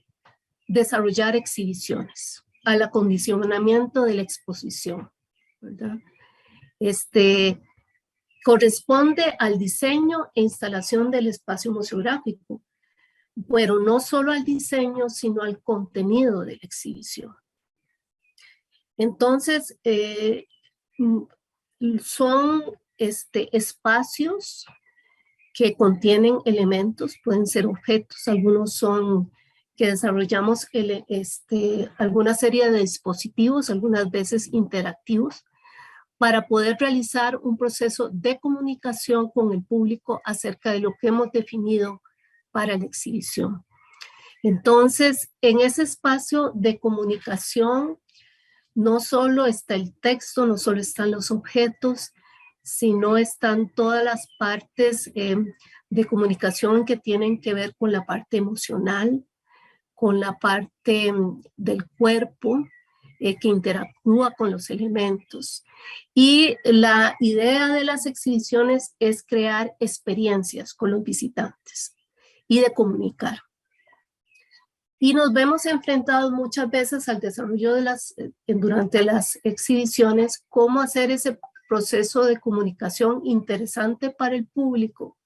desarrollar exhibiciones, al acondicionamiento de la exposición, ¿verdad? Corresponde al diseño e instalación del espacio museográfico, pero no solo al diseño, sino al contenido de la exhibición. Entonces, son espacios que contienen elementos, pueden ser objetos, algunos son que desarrollamos alguna serie de dispositivos, algunas veces interactivos, para poder realizar un proceso de comunicación con el público acerca de lo que hemos definido para la exhibición. Entonces, en ese espacio de comunicación, no solo está el texto, no solo están los objetos, sino están todas las partes de comunicación que tienen que ver con la parte emocional, con la parte del cuerpo, que interactúa con los elementos. Y la idea de las exhibiciones es crear experiencias con los visitantes y de comunicar. Y nos vemos enfrentados muchas veces al desarrollo durante las exhibiciones, cómo hacer ese proceso de comunicación interesante para el público,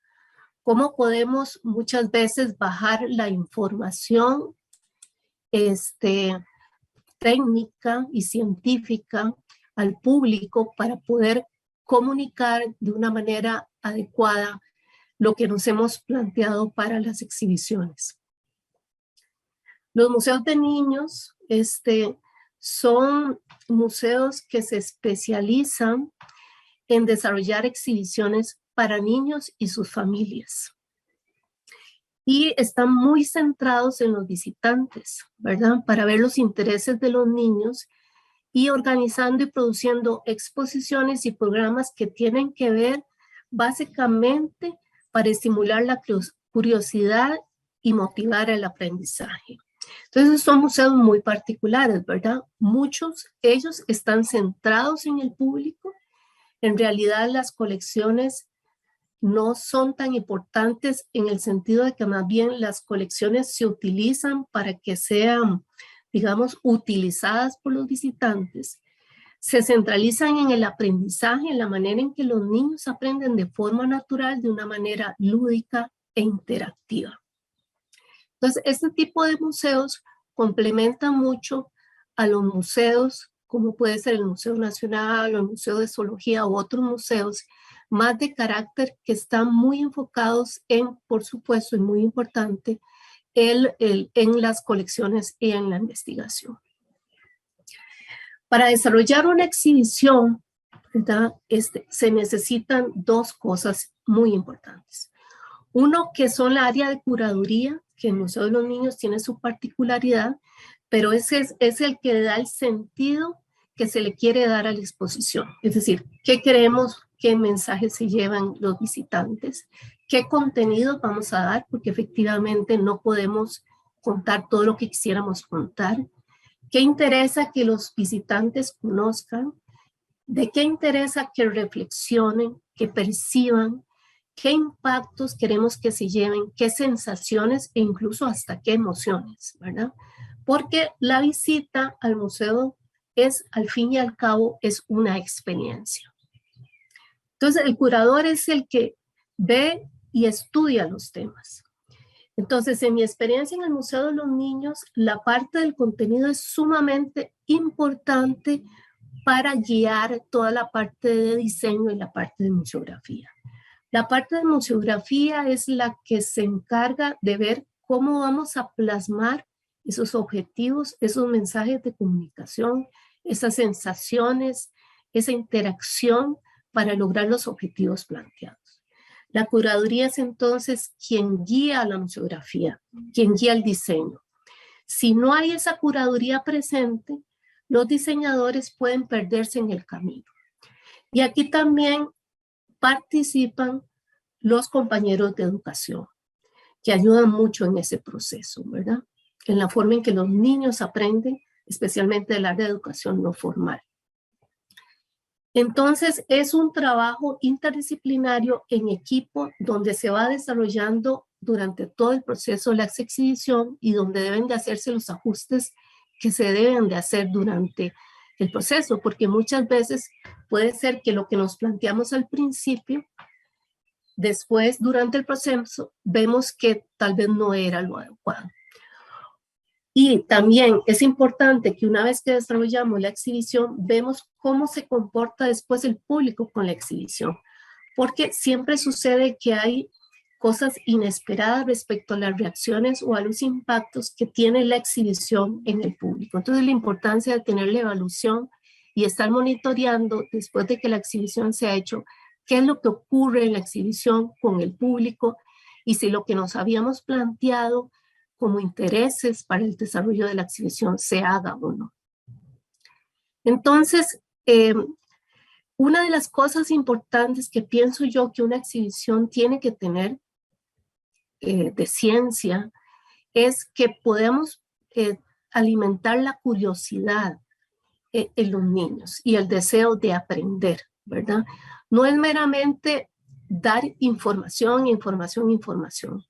cómo podemos muchas veces bajar la información técnica y científica al público para poder comunicar de una manera adecuada lo que nos hemos planteado para las exhibiciones. Los museos de niños son museos que se especializan en desarrollar exhibiciones para niños y sus familias. Y están muy centrados en los visitantes, ¿verdad? Para ver los intereses de los niños y organizando y produciendo exposiciones y programas que tienen que ver básicamente para estimular la curiosidad y motivar el aprendizaje. Entonces son museos muy particulares, ¿verdad? Muchos, ellos están centrados en el público. En realidad las colecciones no son tan importantes en el sentido de que más bien las colecciones se utilizan para que sean, digamos, utilizadas por los visitantes. Se centralizan en el aprendizaje, en la manera en que los niños aprenden de forma natural, de una manera lúdica e interactiva. Entonces, este tipo de museos complementan mucho a los museos, como puede ser el Museo Nacional o el Museo de Zoología u otros museos, más de carácter que están muy enfocados en, por supuesto, y muy importante, en las colecciones y en la investigación. Para desarrollar una exhibición, ¿verdad? Se necesitan dos cosas muy importantes. Uno, que son la área de curaduría, que el Museo de los Niños tiene su particularidad, pero ese es el que da el sentido que se le quiere dar a la exposición. Es decir, ¿qué queremos? ¿Qué mensajes se llevan los visitantes? ¿Qué contenido vamos a dar? Porque efectivamente no podemos contar todo lo que quisiéramos contar. ¿Qué interesa que los visitantes conozcan? ¿De qué interesa que reflexionen, que perciban? ¿Qué impactos queremos que se lleven? ¿Qué sensaciones e incluso hasta qué emociones? ¿Verdad? Porque la visita al museo es, al fin y al cabo, es una experiencia. Entonces, el curador es el que ve y estudia los temas. Entonces, en mi experiencia en el Museo de los Niños, la parte del contenido es sumamente importante para guiar toda la parte de diseño y la parte de museografía. La parte de museografía es la que se encarga de ver cómo vamos a plasmar esos objetivos, esos mensajes de comunicación, esas sensaciones, esa interacción para lograr los objetivos planteados. La curaduría es entonces quien guía a la museografía, quien guía el diseño. Si no hay esa curaduría presente, los diseñadores pueden perderse en el camino. Y aquí también participan los compañeros de educación, que ayudan mucho en ese proceso, ¿verdad? En la forma en que los niños aprenden, especialmente del área de educación no formal. Entonces, es un trabajo interdisciplinario en equipo donde se va desarrollando durante todo el proceso de la exhibición y donde deben de hacerse los ajustes que se deben de hacer durante el proceso, porque muchas veces puede ser que lo que nos planteamos al principio, después durante el proceso, vemos que tal vez no era lo adecuado. Y también es importante que una vez que desarrollamos la exhibición, vemos cómo se comporta después el público con la exhibición, porque siempre sucede que hay cosas inesperadas respecto a las reacciones o a los impactos que tiene la exhibición en el público. Entonces, la importancia de tener la evaluación y estar monitoreando después de que la exhibición se ha hecho, qué es lo que ocurre en la exhibición con el público y si lo que nos habíamos planteado como intereses para el desarrollo de la exhibición se haga o no. Entonces, una de las cosas importantes que pienso yo que una exhibición tiene que tener de ciencia es que podemos alimentar la curiosidad en los niños y el deseo de aprender, ¿verdad? No es meramente dar información, información, información.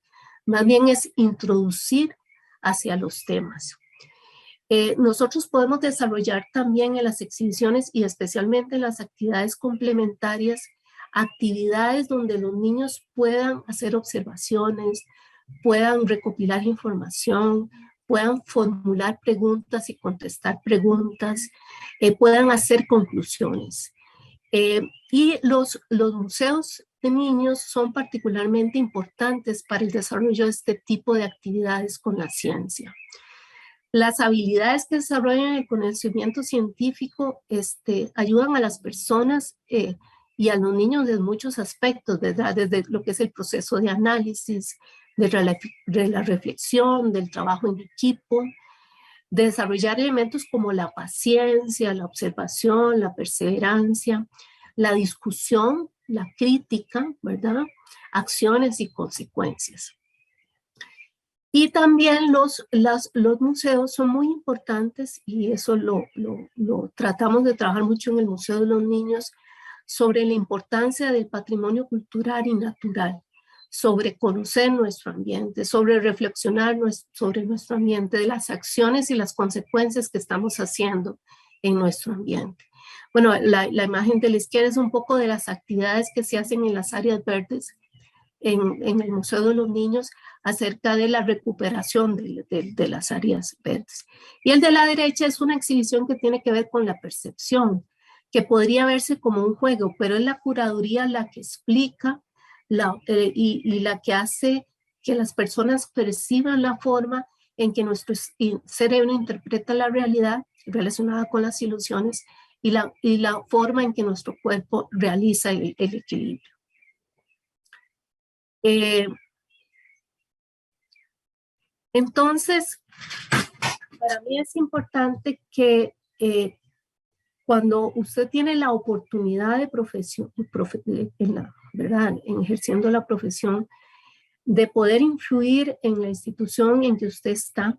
Más bien es introducir hacia los temas. Nosotros podemos desarrollar también en las exhibiciones y especialmente en las actividades complementarias, actividades donde los niños puedan hacer observaciones, puedan recopilar información, puedan formular preguntas y contestar preguntas, puedan hacer conclusiones. Y los museos de niños son particularmente importantes para el desarrollo de este tipo de actividades con la ciencia. Las habilidades que desarrollan el conocimiento científico ayudan a las personas y a los niños en muchos aspectos, ¿verdad? Desde lo que es el proceso de análisis, de la reflexión, del trabajo en equipo, de desarrollar elementos como la paciencia, la observación, la perseverancia, la discusión, la crítica, ¿verdad? Acciones y consecuencias. Y también los museos son muy importantes y eso lo tratamos de trabajar mucho en el Museo de los Niños sobre la importancia del patrimonio cultural y natural, sobre conocer nuestro ambiente, sobre reflexionar sobre nuestro ambiente, de las acciones y las consecuencias que estamos haciendo en nuestro ambiente. Bueno, la imagen de la izquierda es un poco de las actividades que se hacen en las áreas verdes en el Museo de los Niños acerca de la recuperación de las áreas verdes. Y el de la derecha es una exhibición que tiene que ver con la percepción, que podría verse como un juego, pero es la curaduría la que explica y la que hace que las personas perciban la forma en que nuestro cerebro interpreta la realidad relacionada con las ilusiones y la forma en que nuestro cuerpo realiza el equilibrio. Entonces, para mí es importante que cuando usted tiene la oportunidad de ¿verdad? En ejerciendo la profesión, de poder influir en la institución en que usted está,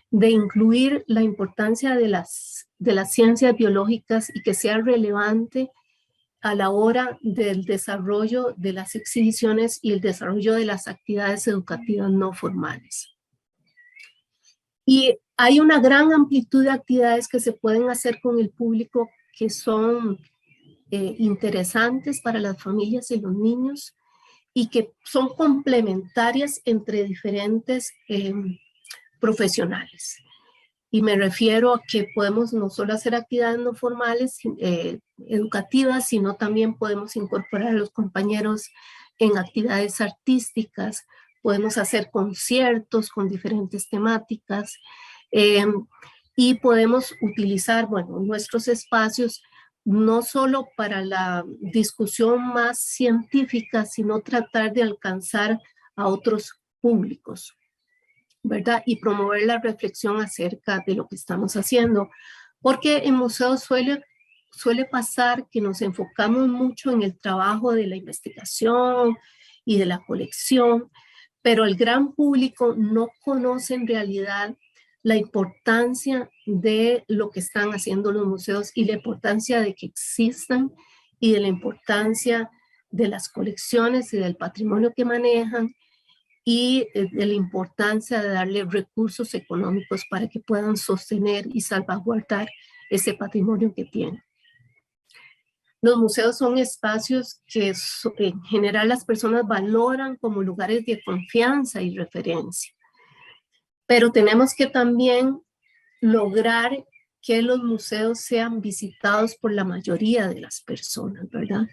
de incluir la importancia de las ciencias biológicas y que sea relevante a la hora del desarrollo de las exhibiciones y el desarrollo de las actividades educativas no formales. Y hay una gran amplitud de actividades que se pueden hacer con el público que son interesantes para las familias y los niños y que son complementarias entre diferentes profesionales. Y me refiero a que podemos no solo hacer actividades no formales, educativas, sino también podemos incorporar a los compañeros en actividades artísticas, podemos hacer conciertos con diferentes temáticas y podemos utilizar, bueno, nuestros espacios no solo para la discusión más científica, sino tratar de alcanzar a otros públicos, ¿verdad? Y promover la reflexión acerca de lo que estamos haciendo, porque en museos suele suele pasar que nos enfocamos mucho en el trabajo de la investigación y de la colección, pero el gran público no conoce en realidad la importancia de lo que están haciendo los museos y la importancia de que existan y de la importancia de las colecciones y del patrimonio que manejan y de la importancia de darle recursos económicos para que puedan sostener y salvaguardar ese patrimonio que tienen. Los museos son espacios que en general las personas valoran como lugares de confianza y referencia. Pero tenemos que también lograr que los museos sean visitados por la mayoría de las personas, ¿verdad?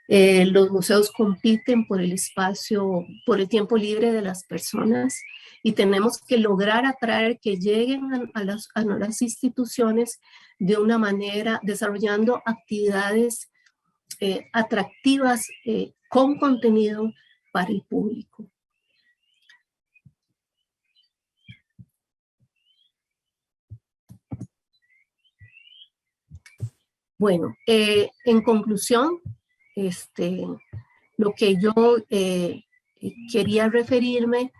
Los museos compiten por el espacio, por el tiempo libre de las personas y tenemos que lograr atraer que lleguen a las instituciones de una manera, desarrollando actividades atractivas con contenido para el público. Bueno, en conclusión, lo que yo quería referirme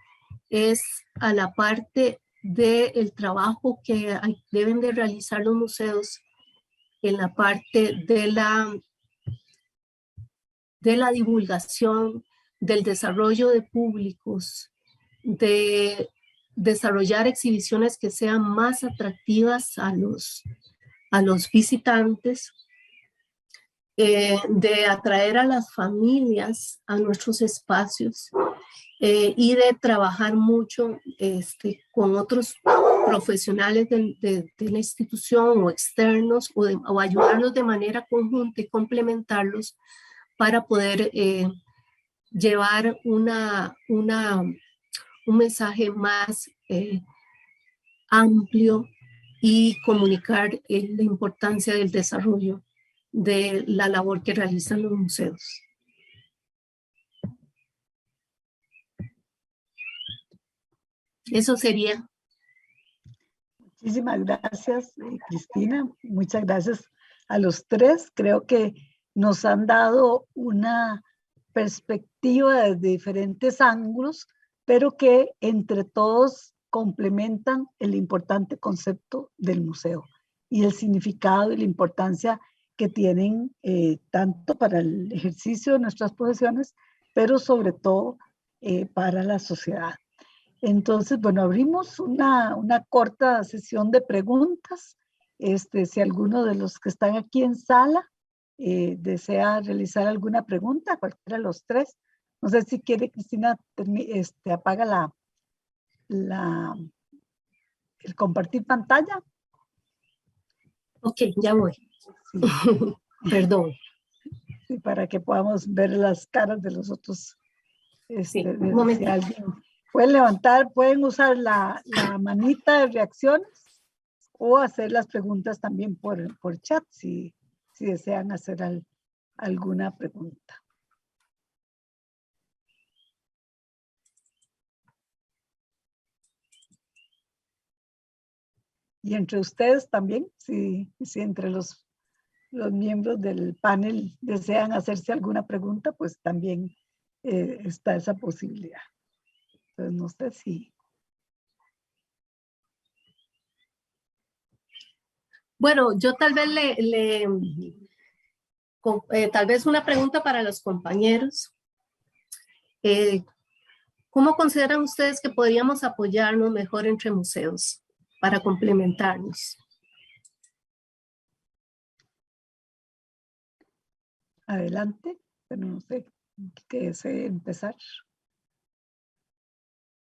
es a la parte del trabajo que deben de realizar los museos en la parte de la divulgación, del desarrollo de públicos, de desarrollar exhibiciones que sean más atractivas a los visitantes, de atraer a las familias a nuestros espacios y de trabajar mucho con otros profesionales de la institución o externos o ayudarlos de manera conjunta y complementarlos para poder llevar un mensaje más amplio y comunicar la importancia del desarrollo de la labor que realizan los museos. Eso sería. Muchísimas gracias, Cristina. Muchas gracias a los tres. Creo que nos han dado una perspectiva desde diferentes ángulos, pero que entre todos complementan el importante concepto del museo y el significado y la importancia que tienen tanto para el ejercicio de nuestras profesiones, pero sobre todo para la sociedad. Entonces, bueno, abrimos una corta sesión de preguntas. Si alguno de los que están aquí en sala desea realizar alguna pregunta, cualquiera de los tres. No sé si quiere, Cristina, apaga el compartir pantalla. Ok, ya voy. Sí. Perdón. Sí, para que podamos ver las caras de los otros. Sí, si alguien puede levantar, pueden usar la manita de reacciones o hacer las preguntas también por chat si desean hacer alguna pregunta. Y entre ustedes también, si entre los miembros del panel desean hacerse alguna pregunta, pues también está esa posibilidad. Entonces, no sé si... Bueno, yo tal vez tal vez una pregunta para los compañeros. ¿Cómo consideran ustedes que podríamos apoyarnos mejor entre museos para complementarnos? Adelante, pero no sé qué desee empezar.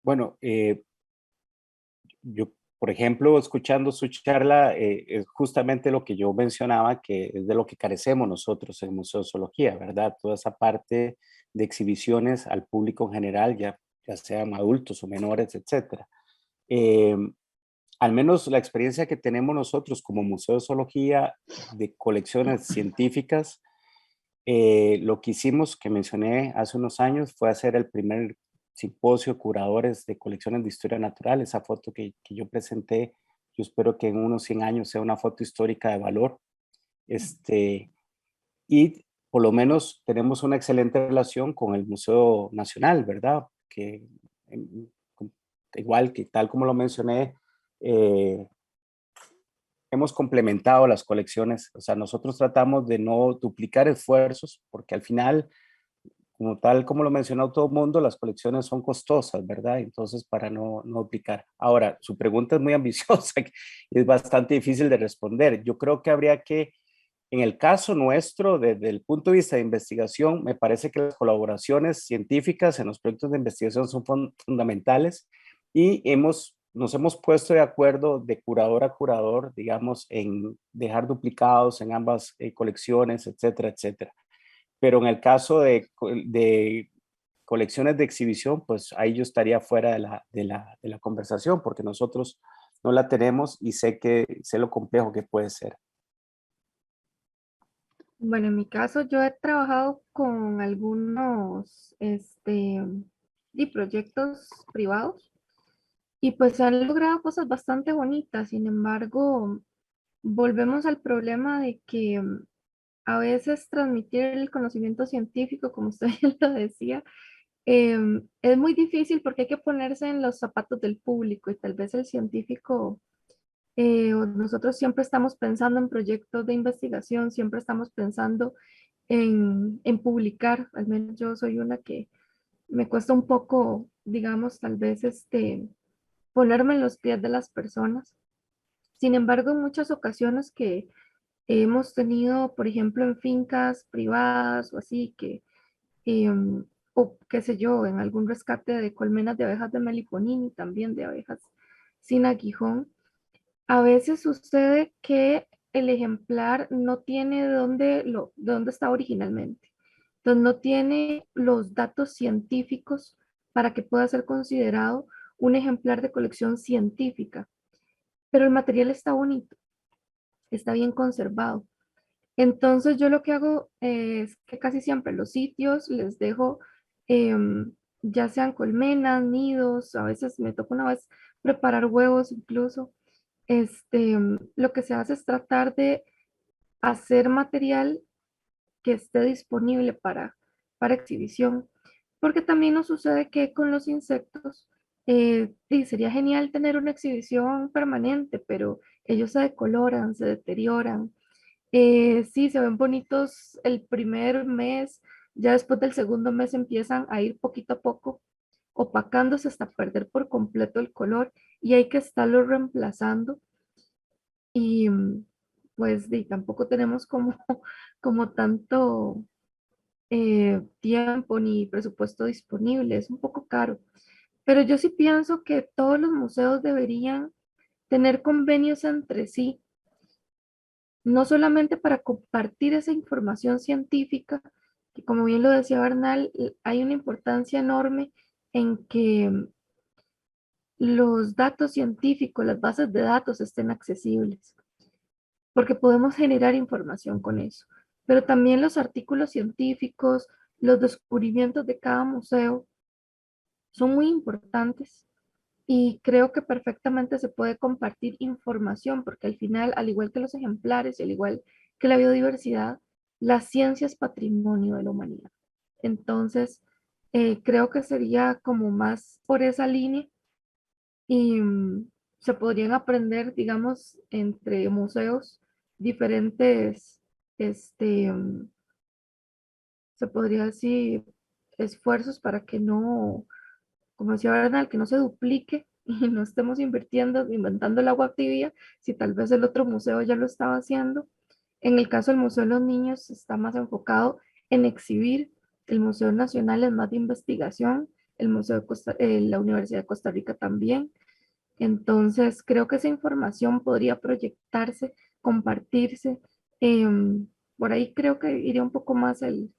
Bueno, yo, por ejemplo, escuchando su charla, es justamente lo que yo mencionaba, que es de lo que carecemos nosotros en Museozoología, ¿verdad? Toda esa parte de exhibiciones al público en general, ya sean adultos o menores, etc. Al menos la experiencia que tenemos nosotros como Museozoología de colecciones científicas, lo que hicimos, que mencioné hace unos años, fue hacer el primer simposio curadores de colecciones de historia natural. Esa foto que yo presenté, yo espero que en unos 100 años sea una foto histórica de valor. Y por lo menos tenemos una excelente relación con el Museo Nacional, ¿verdad? Que igual que tal como lo mencioné, hemos complementado las colecciones. O sea, nosotros tratamos de no duplicar esfuerzos, porque al final, como tal como lo mencionó todo el mundo, las colecciones son costosas, ¿verdad? Entonces, para no duplicar. Ahora, su pregunta es muy ambiciosa y es bastante difícil de responder. Yo creo que habría que, en el caso nuestro, desde el punto de vista de investigación, me parece que las colaboraciones científicas en los proyectos de investigación son fundamentales y nos hemos puesto de acuerdo de curador a curador, digamos, en dejar duplicados en ambas colecciones, etcétera, etcétera. Pero en el caso de colecciones de exhibición, pues ahí yo estaría fuera de la conversación, porque nosotros no la tenemos y sé lo complejo que puede ser. Bueno, en mi caso yo he trabajado con algunos y proyectos privados y pues se han logrado cosas bastante bonitas. Sin embargo, volvemos al problema de que a veces transmitir el conocimiento científico, como usted ya lo decía, es muy difícil porque hay que ponerse en los zapatos del público y tal vez el científico, o nosotros siempre estamos pensando en proyectos de investigación, siempre estamos pensando en publicar. Al menos yo soy una que me cuesta un poco, digamos, tal vez ponerme en los pies de las personas. Sin embargo, en muchas ocasiones que hemos tenido, por ejemplo, en fincas privadas o así, o qué sé yo, en algún rescate de colmenas de abejas de Meliponium y también de abejas sin aguijón, a veces sucede que el ejemplar no tiene de dónde está originalmente. Entonces no tiene los datos científicos para que pueda ser considerado un ejemplar de colección científica. Pero el material está bonito, está bien conservado. Entonces yo lo que hago es que casi siempre los sitios les dejo, ya sean colmenas, nidos, a veces me toca una vez preparar huevos incluso. Lo que se hace es tratar de hacer material que esté disponible para exhibición, porque también nos sucede que con los insectos, sí, sería genial tener una exhibición permanente, pero ellos se decoloran, se deterioran. Sí, se ven bonitos el primer mes, ya después del segundo mes empiezan a ir poquito a poco opacándose hasta perder por completo el color y hay que estarlo reemplazando y pues tampoco tenemos como, como tanto tiempo ni presupuesto disponible, es un poco caro, pero yo sí pienso que todos los museos deberían tener convenios entre sí, no solamente para compartir esa información científica, que como bien lo decía Bernal, hay una importancia enorme en que los datos científicos, las bases de datos estén accesibles, porque podemos generar información con eso. Pero también los artículos científicos, los descubrimientos de cada museo son muy importantes y creo que perfectamente se puede compartir información, porque al final, al igual que los ejemplares y al igual que la biodiversidad, la ciencia es patrimonio de la humanidad. Entonces, creo que sería como más por esa línea y se podrían aprender, digamos, entre museos diferentes, este, mm, se podría decir, esfuerzos para que no, como decía Bernal, que no se duplique y no estemos invirtiendo, inventando el agua tibia, si tal vez el otro museo ya lo estaba haciendo. En el caso del Museo de los Niños está más enfocado en exhibir, el Museo Nacional es más de investigación, el Museo de la Universidad de Costa Rica también. Entonces, creo que esa información podría proyectarse, compartirse. Por ahí creo que iría un poco más el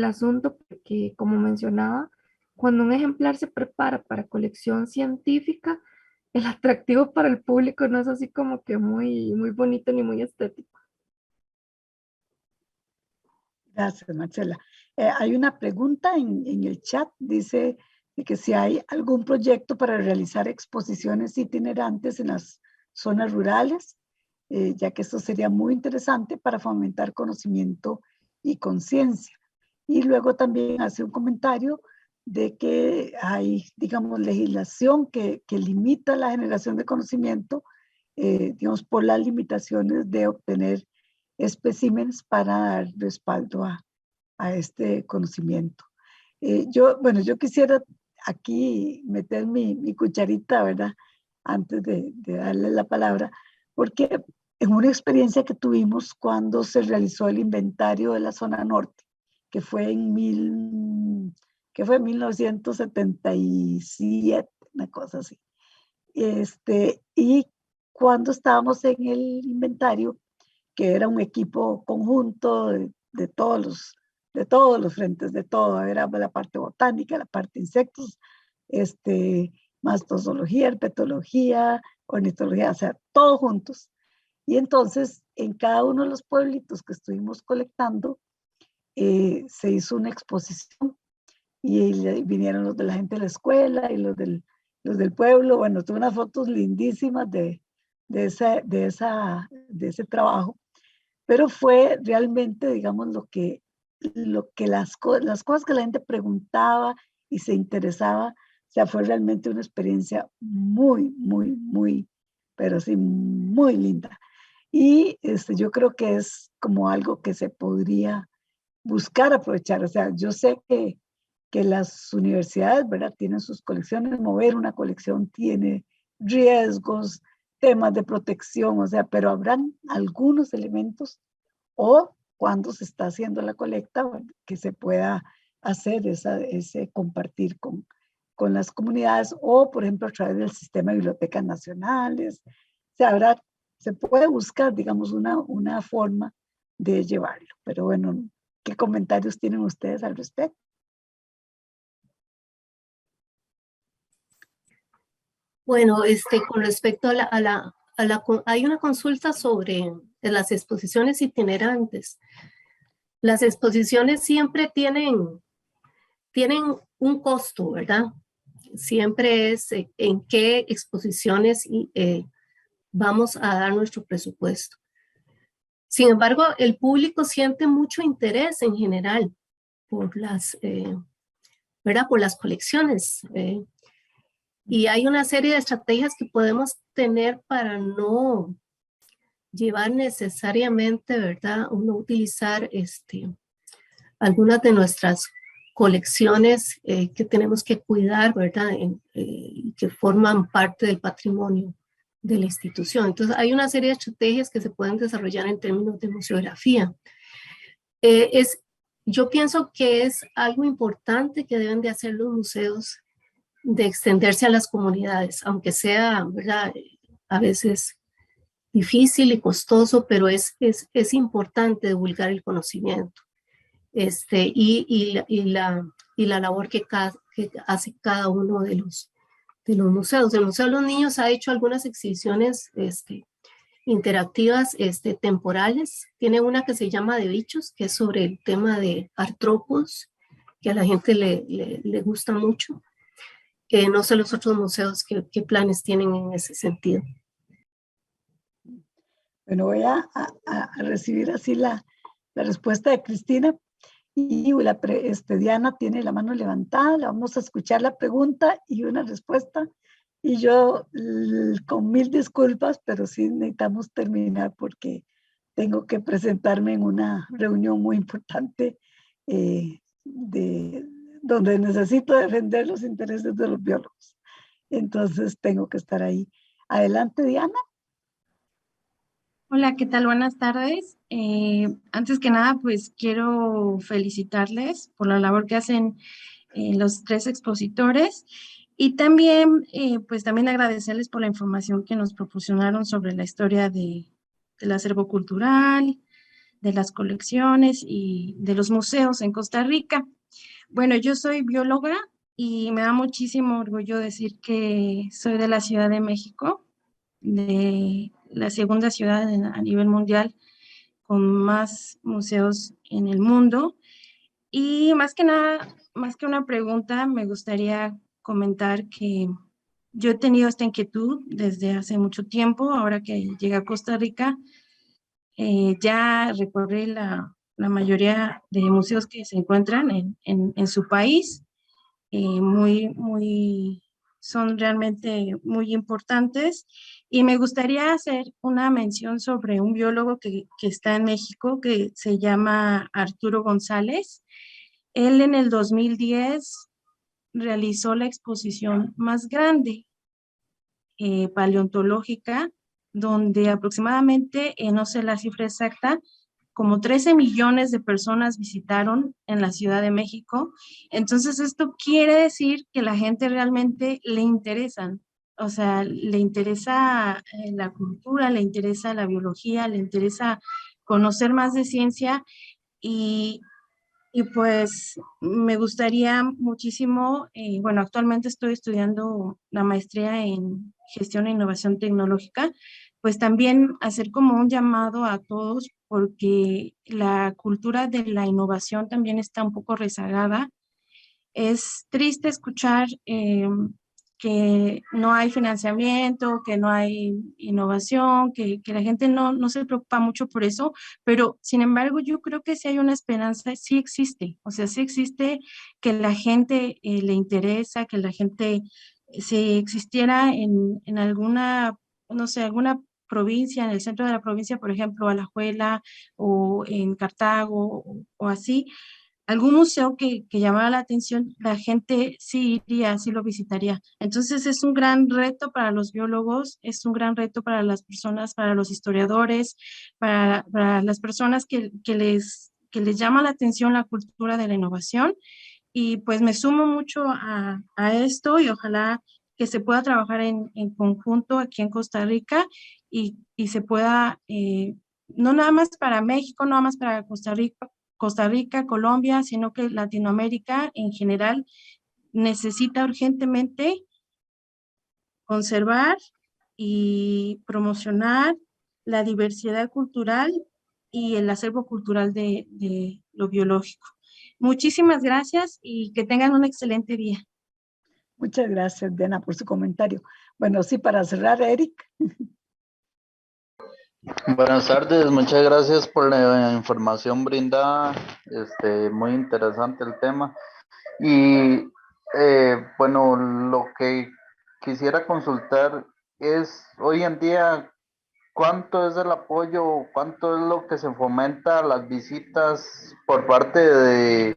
asunto, porque como mencionaba, cuando un ejemplar se prepara para colección científica, el atractivo para el público no es así como que muy, muy bonito ni muy estético. Gracias, Marcela. Hay una pregunta en el chat, dice de que si hay algún proyecto para realizar exposiciones itinerantes en las zonas rurales. ya que esto sería muy interesante para fomentar conocimiento y conciencia. Y luego también hace un comentario de que hay, digamos, legislación que limita la generación de conocimiento, digamos, por las limitaciones de obtener especímenes para dar respaldo a este conocimiento. Bueno, yo quisiera aquí meter mi cucharita, ¿verdad? Antes de darle la palabra, porque en una experiencia que tuvimos cuando se realizó el inventario de la zona norte, que fue en 1977, una cosa así. Y cuando estábamos en el inventario, que era un equipo conjunto de todos los frentes, de todo, era la parte botánica, la parte insectos, mastozología, herpetología, ornitología, o sea, todos juntos. Y entonces, en cada uno de los pueblitos que estuvimos colectando, se hizo una exposición y vinieron los de la gente de la escuela y los del pueblo. Bueno, tuve unas fotos lindísimas de ese trabajo, pero fue realmente, digamos, las cosas que la gente preguntaba y se interesaba, o sea, fue realmente una experiencia muy, muy, muy, pero sí, muy linda. Y yo creo que es como algo que se podría buscar aprovechar. O sea, yo sé que las universidades, ¿verdad? Tienen sus colecciones, mover una colección tiene riesgos, temas de protección, o sea, pero habrán algunos elementos o cuando se está haciendo la colecta, que se pueda hacer ese compartir con las comunidades o, por ejemplo, a través del sistema de bibliotecas nacionales. Se puede buscar, digamos, una forma de llevarlo. Pero bueno, ¿qué comentarios tienen ustedes al respecto? Bueno, con respecto hay una consulta sobre las exposiciones itinerantes. Las exposiciones siempre tienen un costo, ¿verdad? Siempre es en qué exposiciones vamos a dar nuestro presupuesto. Sin embargo, el público siente mucho interés en general por ¿verdad? Por las colecciones. Y hay una serie de estrategias que podemos tener para no llevar necesariamente, ¿verdad? O no utilizar algunas de nuestras colecciones que tenemos que cuidar, ¿verdad? Que forman parte del patrimonio de la institución. Entonces, hay una serie de estrategias que se pueden desarrollar en términos de museografía. Yo pienso que es algo importante que deben de hacer los museos, de extenderse a las comunidades, aunque sea, ¿verdad? A veces difícil y costoso, pero es importante divulgar el conocimiento. Y la labor que hace cada uno de los museos. El Museo de los Niños ha hecho algunas exhibiciones interactivas temporales. Tiene una que se llama De Bichos, que es sobre el tema de artrópodos, que a la gente le gusta mucho. No sé los otros museos qué planes tienen en ese sentido. Bueno, voy a recibir así la respuesta de Cristina. Y Diana tiene la mano levantada, le vamos a escuchar la pregunta y una respuesta. Y yo, con 1000 disculpas, pero sí necesitamos terminar porque tengo que presentarme en una reunión muy importante donde necesito defender los intereses de los biólogos. Entonces tengo que estar ahí. Adelante, Diana. Hola, ¿qué tal? Buenas tardes. Antes que nada, pues quiero felicitarles por la labor que hacen los 3 expositores y también, pues también agradecerles por la información que nos proporcionaron sobre la historia del acervo cultural, de las colecciones y de los museos en Costa Rica. Bueno, yo soy bióloga y me da muchísimo orgullo decir que soy de la Ciudad de México, de la segunda ciudad a nivel mundial con más museos en el mundo. Y más que nada, más que una pregunta, me gustaría comentar que yo he tenido esta inquietud desde hace mucho tiempo. Ahora que llegué a Costa Rica, ya recorrí la mayoría de museos que se encuentran en su país. Son realmente muy importantes. Y me gustaría hacer una mención sobre un biólogo que está en México, que se llama Arturo González. Él en el 2010 realizó la exposición más grande paleontológica, donde aproximadamente, no sé la cifra exacta, como 13 millones de personas visitaron en la Ciudad de México. Entonces, esto quiere decir que la gente realmente le interesan. O sea, le interesa la cultura, le interesa la biología, le interesa conocer más de ciencia y, y pues me gustaría muchísimo, bueno, actualmente estoy estudiando la maestría en gestión e innovación tecnológica, pues también hacer como un llamado a todos porque la cultura de la innovación también está un poco rezagada. Es triste escuchar que no hay financiamiento, que no hay innovación, que la gente no se preocupa mucho por eso, pero sin embargo yo creo que sí hay una esperanza, sí existe, o sea, sí existe que la gente le interesa, que la gente, si existiera en alguna, no sé, alguna provincia, en el centro de la provincia, por ejemplo, Alajuela o en Cartago o así, algún museo que llamara la atención, la gente sí iría, sí lo visitaría. Entonces es un gran reto para los biólogos, es un gran reto para las personas, para los historiadores, para las personas que les llama la atención la cultura de la innovación. Y pues me sumo mucho a esto y ojalá que se pueda trabajar en conjunto aquí en Costa Rica y se pueda, no nada más para México, no nada más para Costa Rica, Colombia, sino que Latinoamérica en general necesita urgentemente conservar y promocionar la diversidad cultural y el acervo cultural de lo biológico. Muchísimas gracias y que tengan un excelente día. Muchas gracias, Dena, por su comentario. Bueno, sí, para cerrar, Eric. Buenas tardes, muchas gracias por la información brindada, muy interesante el tema. Y bueno, lo que quisiera consultar es, hoy en día, ¿cuánto es el apoyo, cuánto es lo que se fomenta las visitas por parte de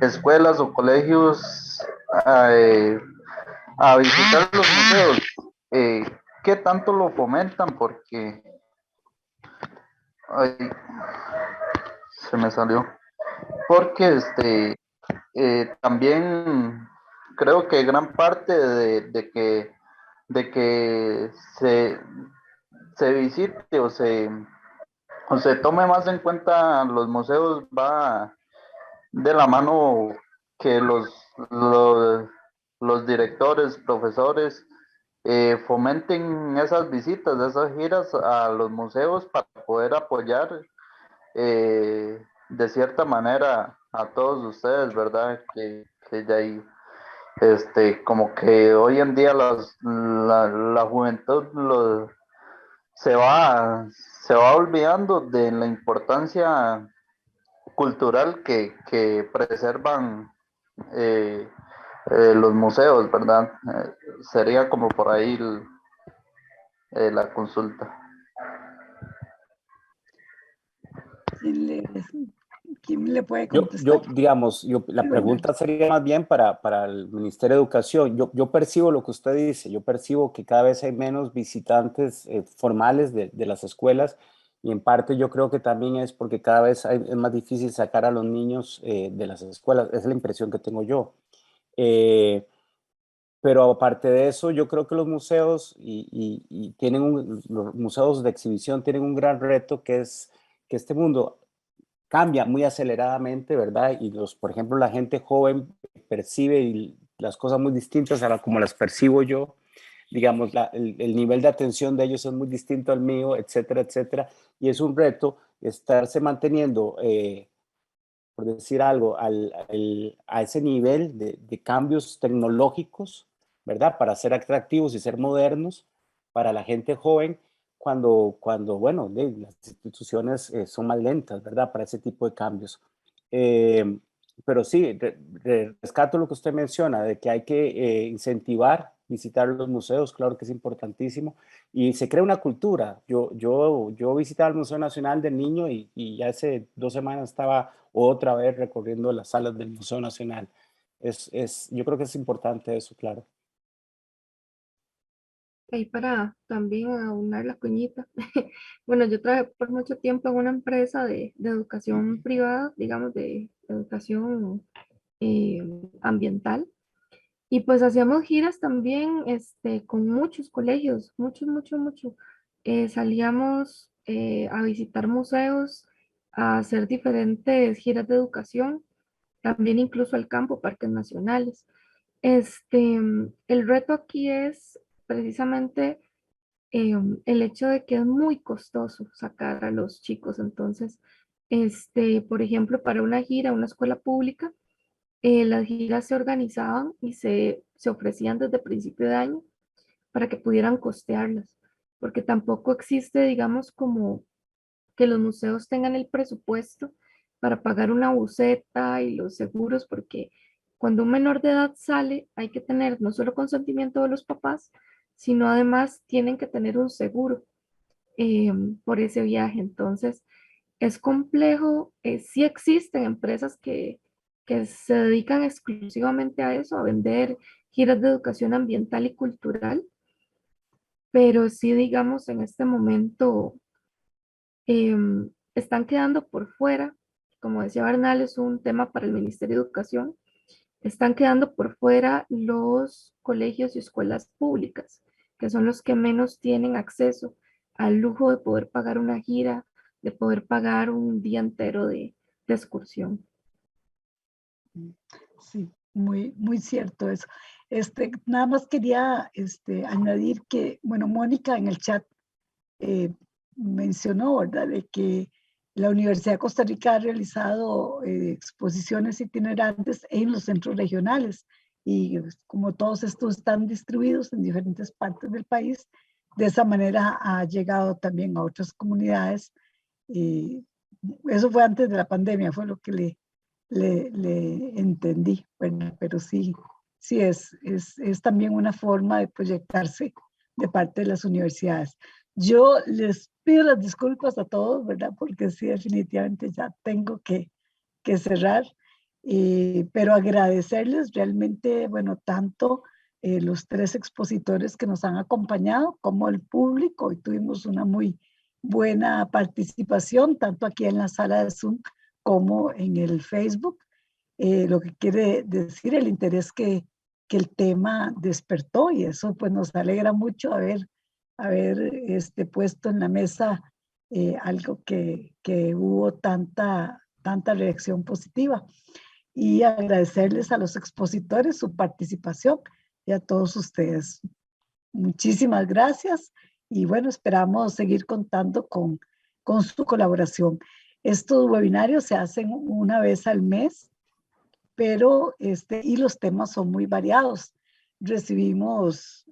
escuelas o colegios a visitar los museos? ¿Qué tanto lo fomentan? Porque... Ay, se me salió. Porque también creo que gran parte de que se visite o se tome más en cuenta los museos va de la mano que los directores, profesores fomenten esas visitas, esas giras a los museos para poder apoyar de cierta manera a todos ustedes, ¿verdad? Que ya hay, como que hoy en día la juventud se se va olvidando de la importancia cultural que preservan los museos, ¿verdad? Sería como por ahí la consulta. ¿Quién le puede contestar? Digamos, la pregunta sería más bien para el Ministerio de Educación. Yo percibo lo que usted dice, yo percibo que cada vez hay menos visitantes formales de las escuelas y en parte yo creo que también es porque cada vez es más difícil sacar a los niños de las escuelas, esa es la impresión que tengo yo. Pero aparte de eso, yo creo que los museos los museos de exhibición tienen un gran reto que es que este mundo cambia muy aceleradamente, ¿verdad? Y por ejemplo, la gente joven percibe las cosas muy distintas a como las percibo yo. Digamos, el nivel de atención de ellos es muy distinto al mío, etcétera, etcétera. Y es un reto estarse manteniendo, por decir algo, a ese nivel de cambios tecnológicos ¿verdad? Para ser atractivos y ser modernos para la gente joven, cuando bueno, las instituciones son más lentas, ¿verdad? Para ese tipo de cambios. Pero sí, rescato lo que usted menciona, de que hay que incentivar visitar los museos, claro que es importantísimo, y se crea una cultura. Yo visitaba el Museo Nacional de niño y ya hace 2 semanas estaba otra vez recorriendo las salas del Museo Nacional. Yo creo que es importante eso, claro. Ahí para también aunar la cuñita. Bueno, yo trabajé por mucho tiempo en una empresa de educación privada, digamos, de educación ambiental. Y pues hacíamos giras también con muchos colegios, mucho. Salíamos a visitar museos, a hacer diferentes giras de educación, también incluso al campo, parques nacionales. El reto aquí es precisamente el hecho de que es muy costoso sacar a los chicos. Entonces, por ejemplo, para una gira a una escuela pública, las giras se organizaban y se ofrecían desde principio de año para que pudieran costearlas, porque tampoco existe, digamos, como que los museos tengan el presupuesto para pagar una buseta y los seguros, porque cuando un menor de edad sale, hay que tener no solo consentimiento de los papás, sino además tienen que tener un seguro eh, por ese viaje. Entonces, es complejo. Sí existen empresas que se dedican exclusivamente a eso, a vender giras de educación ambiental y cultural, pero sí, digamos, en este momento están quedando por fuera. Como decía Bernal, es un tema para el Ministerio de Educación. Están quedando por fuera los colegios y escuelas públicas, que son los que menos tienen acceso al lujo de poder pagar una gira, de poder pagar un día entero de excursión. Sí, muy cierto eso. Nada más quería añadir que, bueno, Mónica en el chat mencionó, ¿verdad?, de que la Universidad de Costa Rica ha realizado exposiciones itinerantes en los centros regionales y como todos estos están distribuidos en diferentes partes del país, de esa manera ha llegado también a otras comunidades. Eso fue antes de la pandemia, fue lo que le entendí, bueno, pero sí es también una forma de proyectarse de parte de las universidades. Yo les pido las disculpas a todos, ¿verdad? Porque sí, definitivamente ya tengo que cerrar, pero agradecerles realmente, bueno, tanto los 3 expositores que nos han acompañado como el público. Hoy tuvimos una muy buena participación, tanto aquí en la sala de Zoom como en el Facebook, lo que quiere decir el interés que el tema despertó, y eso pues nos alegra mucho haber puesto en la mesa algo que hubo tanta reacción positiva, y agradecerles a los expositores su participación y a todos ustedes. Muchísimas gracias y bueno, esperamos seguir contando con su colaboración. Estos webinarios se hacen una vez al mes, pero y los temas son muy variados. Recibimos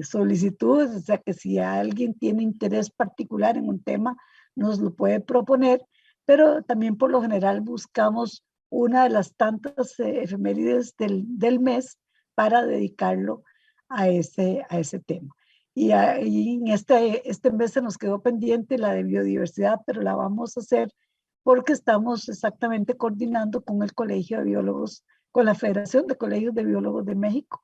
solicitudes, o sea que si alguien tiene interés particular en un tema, nos lo puede proponer, pero también por lo general buscamos una de las tantas efemérides del mes para dedicarlo a ese tema. Y en este mes se nos quedó pendiente la de biodiversidad, pero la vamos a hacer porque estamos exactamente coordinando con el Colegio de Biólogos, con la Federación de Colegios de Biólogos de México,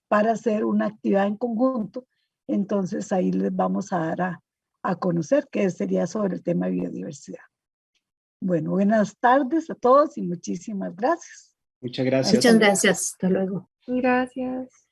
para hacer una actividad en conjunto. Entonces ahí les vamos a dar a conocer qué sería sobre el tema de biodiversidad. Bueno, buenas tardes a todos y muchísimas gracias. Muchas gracias. Muchas gracias. Hasta luego. Gracias.